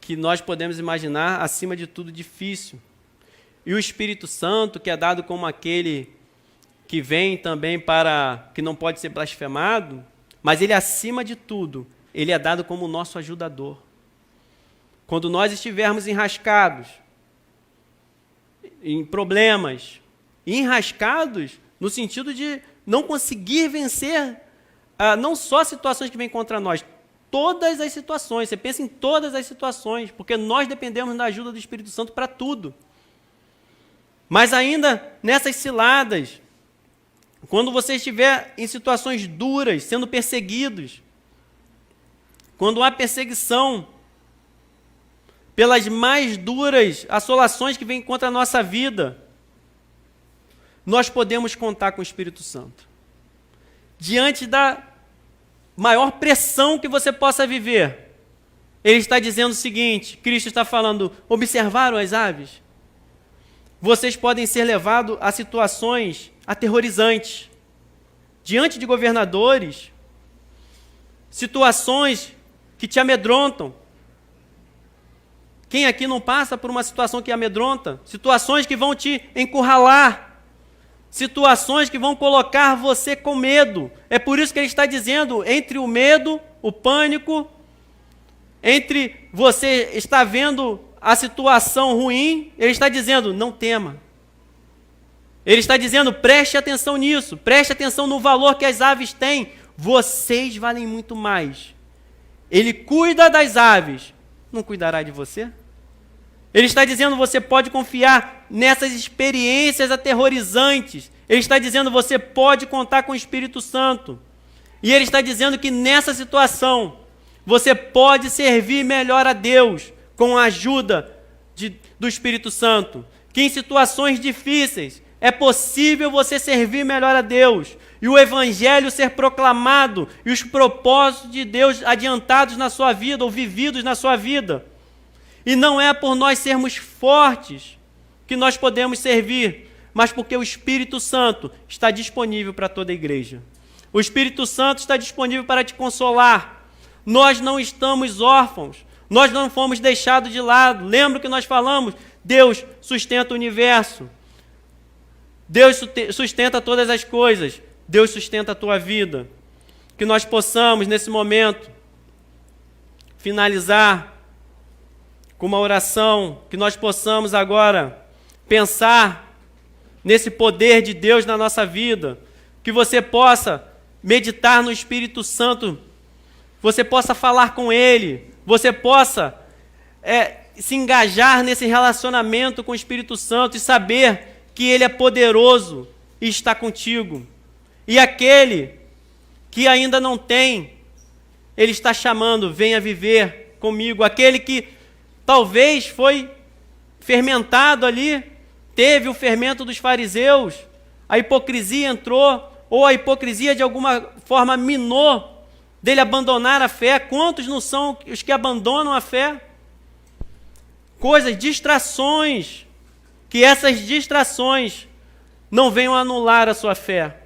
que nós podemos imaginar, acima de tudo, difícil. E o Espírito Santo, que é dado como aquele que vem também para, que não pode ser blasfemado, mas ele, acima de tudo, ele é dado como o nosso ajudador. Quando nós estivermos enrascados, em problemas, enrascados no sentido de não conseguir vencer, não só situações que vêm contra nós, todas as situações, você pensa em todas as situações, porque nós dependemos da ajuda do Espírito Santo para tudo. Mas ainda nessas ciladas, quando você estiver em situações duras, sendo perseguidos, quando há perseguição, pelas mais duras assolações que vêm contra a nossa vida, nós podemos contar com o Espírito Santo. Diante da maior pressão que você possa viver, ele está dizendo o seguinte, Cristo está falando, observaram as aves? Vocês podem ser levados a situações aterrorizantes, diante de governadores, situações que te amedrontam. Quem aqui não passa por uma situação que amedronta? Situações que vão te encurralar, situações que vão colocar você com medo. É por isso que ele está dizendo, entre o medo, o pânico, entre você estar vendo a situação ruim, ele está dizendo, não tema. Ele está dizendo, preste atenção nisso, preste atenção no valor que as aves têm. Vocês valem muito mais. Ele cuida das aves, não cuidará de você? Ele está dizendo, você pode confiar nessas experiências aterrorizantes. Ele está dizendo, você pode contar com o Espírito Santo. E ele está dizendo que nessa situação, você pode servir melhor a Deus, com a ajuda do Espírito Santo, que em situações difíceis é possível você servir melhor a Deus, e o Evangelho ser proclamado, e os propósitos de Deus adiantados na sua vida, ou vividos na sua vida. E não é por nós sermos fortes que nós podemos servir, mas porque o Espírito Santo está disponível para toda a igreja. O Espírito Santo está disponível para te consolar. Nós não estamos órfãos. Nós não fomos deixados de lado. Lembra que nós falamos? Deus sustenta o universo. Deus sustenta todas as coisas. Deus sustenta a tua vida. Que nós possamos, nesse momento, finalizar com uma oração. Que nós possamos agora pensar nesse poder de Deus na nossa vida. Que você possa meditar no Espírito Santo. Você possa falar com Ele. Você possa se engajar nesse relacionamento com o Espírito Santo e saber que Ele é poderoso e está contigo. E aquele que ainda não tem, Ele está chamando, venha viver comigo. Aquele que talvez foi fermentado ali, teve o fermento dos fariseus, a hipocrisia entrou, ou a hipocrisia de alguma forma minou dele abandonar a fé. Quantos não são os que abandonam a fé? Coisas, distrações, que essas distrações não venham anular a sua fé,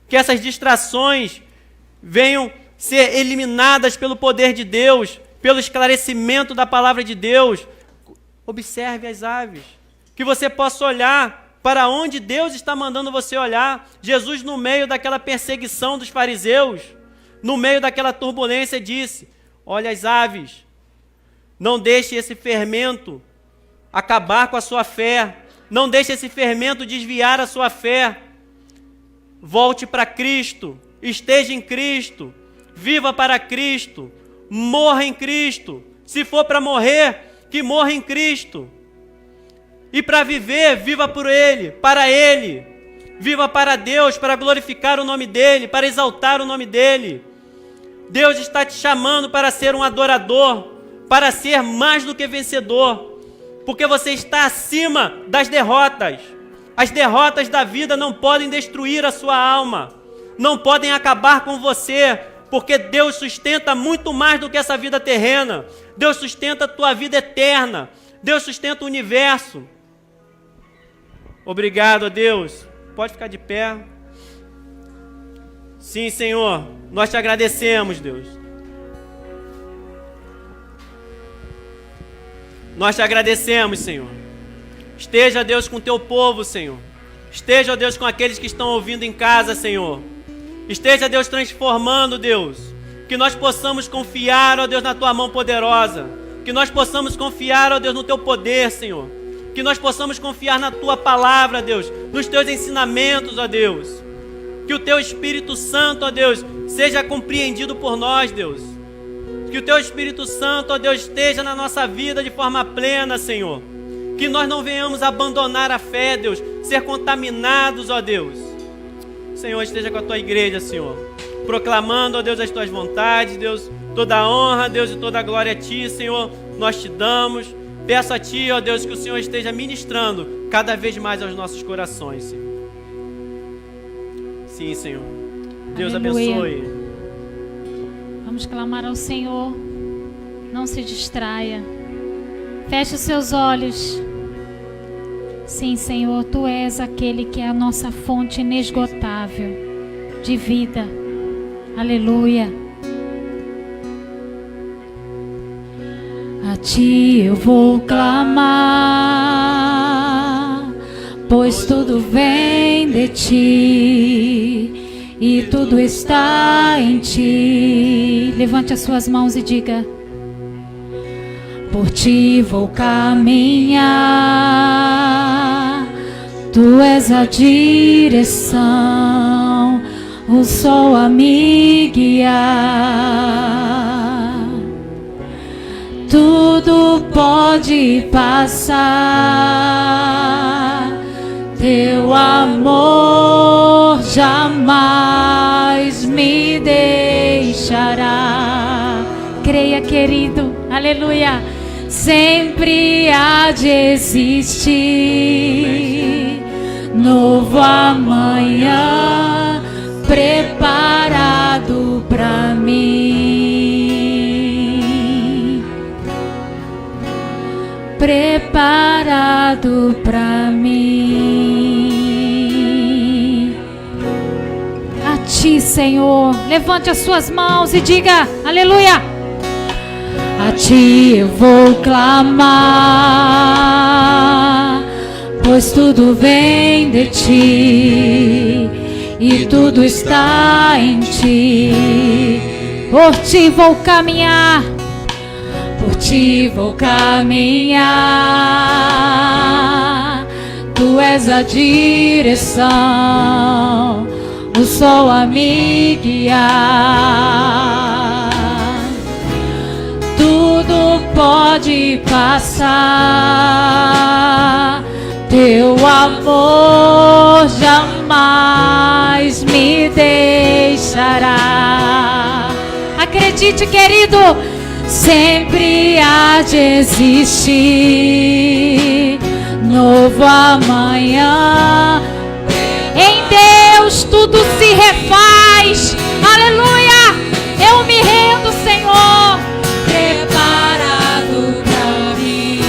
que essas distrações venham ser eliminadas pelo poder de Deus, pelo esclarecimento da palavra de Deus. Observe as aves, que você possa olhar para onde Deus está mandando você olhar. Jesus, no meio daquela perseguição dos fariseus, no meio daquela turbulência, disse: olha as aves, não deixe esse fermento acabar com a sua fé, não deixe esse fermento desviar a sua fé. Volte para Cristo, esteja em Cristo, viva para Cristo, morra em Cristo. Se for para morrer, que morra em Cristo. E para viver, viva por Ele, para Ele. Viva para Deus, para glorificar o nome dEle, para exaltar o nome dEle. Deus está te chamando para ser um adorador, para ser mais do que vencedor, porque você está acima das derrotas. As derrotas da vida não podem destruir a sua alma, não podem acabar com você, porque Deus sustenta muito mais do que essa vida terrena. Deus sustenta a tua vida eterna. Deus sustenta o universo. Obrigado a Deus. Pode ficar de pé. Sim, Senhor, nós te agradecemos, Deus. Nós te agradecemos, Senhor. Esteja, Deus, com o teu povo, Senhor. Esteja, Deus, com aqueles que estão ouvindo em casa, Senhor. Esteja, Deus, transformando, Deus. Que nós possamos confiar, ó Deus, na tua mão poderosa. Que nós possamos confiar, ó Deus, no teu poder, Senhor. Que nós possamos confiar na tua palavra, Deus, nos teus ensinamentos, ó Deus. Que o teu Espírito Santo, ó Deus, seja compreendido por nós, Deus. Que o teu Espírito Santo, ó Deus, esteja na nossa vida de forma plena, Senhor. Que nós não venhamos abandonar a fé, Deus, ser contaminados, ó Deus. Senhor, esteja com a tua igreja, Senhor, proclamando, ó Deus, as tuas vontades, Deus. Toda a honra, Deus, e toda a glória a ti, Senhor, nós te damos. Peço a ti, ó Deus, que o Senhor esteja ministrando cada vez mais aos nossos corações, Senhor. Sim, Senhor. Deus Aleluia. abençoe. Vamos clamar ao Senhor. Não se distraia. Feche os seus olhos. Sim, Senhor, Tu és aquele que é a nossa fonte inesgotável de vida. Aleluia. A Ti eu vou clamar, pois tudo vem de Ti e tudo está em Ti. Levante as suas mãos e diga: por Ti vou caminhar, Tu és a direção, o sol a me guiar. Tudo pode passar, Teu amor jamais me deixará. Creia, querido, aleluia. Sempre há de existir novo amanhã preparado pra mim, preparado pra mim. A Ti, Senhor, levante as suas mãos e diga aleluia. A A ti eu vou clamar, pois tudo vem de ti e tudo está em ti. Por ti vou caminhar, por ti vou caminhar. Tu és a direção, o sol a me guiar. Tudo pode passar, teu amor jamais me deixará. Acredite, querido, sempre há de existir novo amanhã. Em Deus tudo se refaz. Aleluia! Eu me rendo, Senhor. Preparado pra mim.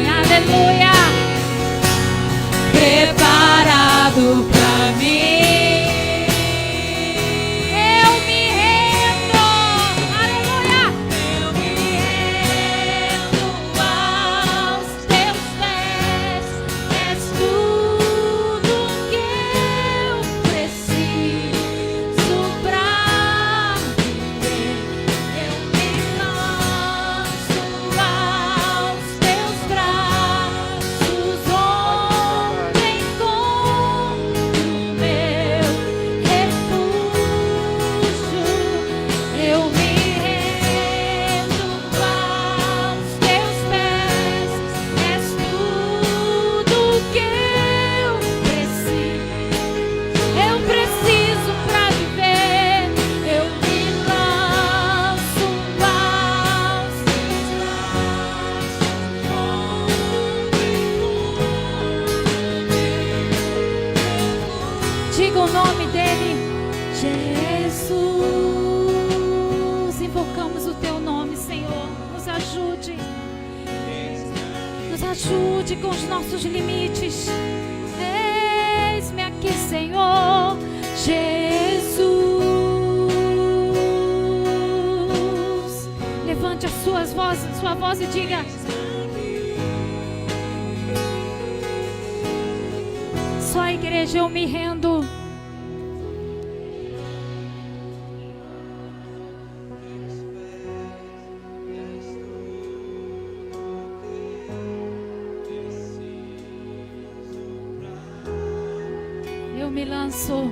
Aleluia! Preparado pra mim. Eu me rendo. Aleluia! Eu me rendo aos teus pés. És tudo que eu preciso pra viver. Eu me lanço aos teus braços, onde encontro meu refúgio. Eu me rendo aos teus pés. És tudo que eu preciso pra viver. Eu me lanço aos teus braços. Diga o nome dele, Jesus. Invocamos o teu nome, Senhor. Nos ajude. Nos ajude com os nossos limites. Eis-me aqui, Senhor. Jesus. Levante a sua voz e diga: só a igreja, eu me rendo. Eu me lanço.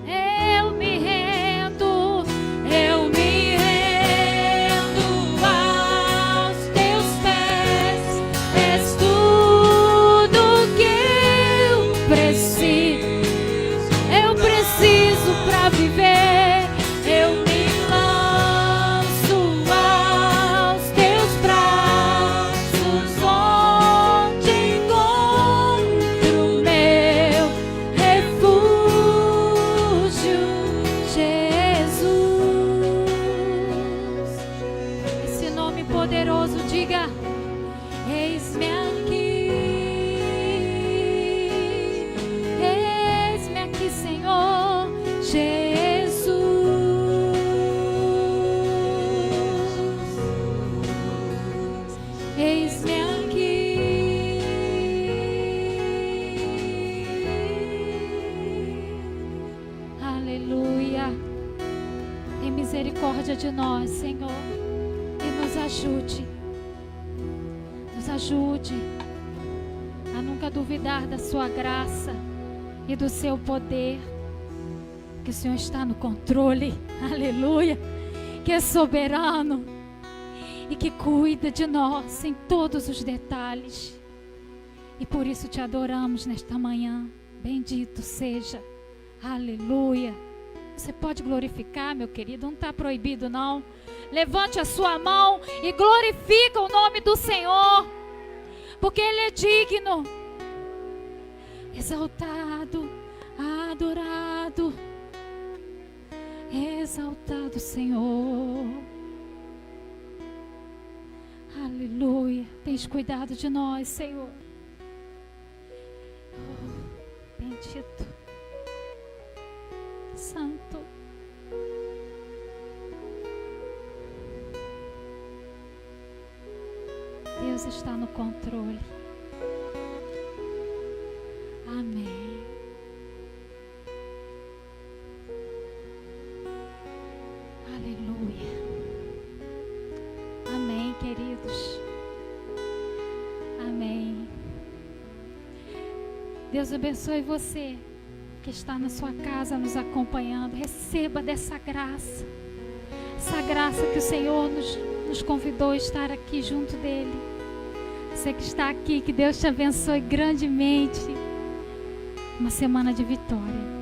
Eu me rendo, eu me rendo aos teus pés. És tudo que eu preciso pra viver. Eu me lanço aos teus braços, onde encontro meu refúgio. Jesus, esse nome poderoso, diga: eis-me aqui. Eis-me aqui, Senhor. Jesus, eis-me aqui. Aleluia. Tem misericórdia de nós, Senhor, e nos ajude. Nos ajude a nunca duvidar da sua graça e do seu poder, que o Senhor está no controle, aleluia, que é soberano e que cuida de nós em todos os detalhes. E por isso te adoramos nesta manhã. Bendito seja, aleluia. Você pode glorificar, meu querido, não está proibido não. Levante a sua mão e glorifica o nome do Senhor, porque Ele é digno, exaltado, adorado, exaltado, Senhor. Aleluia. Aleluia. Tens cuidado de nós, Senhor. Oh, bendito. Santo. Deus está no controle. Amém. Aleluia. Amém, queridos. Amém. Deus abençoe você que está na sua casa nos acompanhando. Receba dessa graça. Essa graça que o Senhor nos convidou a estar aqui junto dele. Você que está aqui, que Deus te abençoe grandemente. Uma semana de vitória.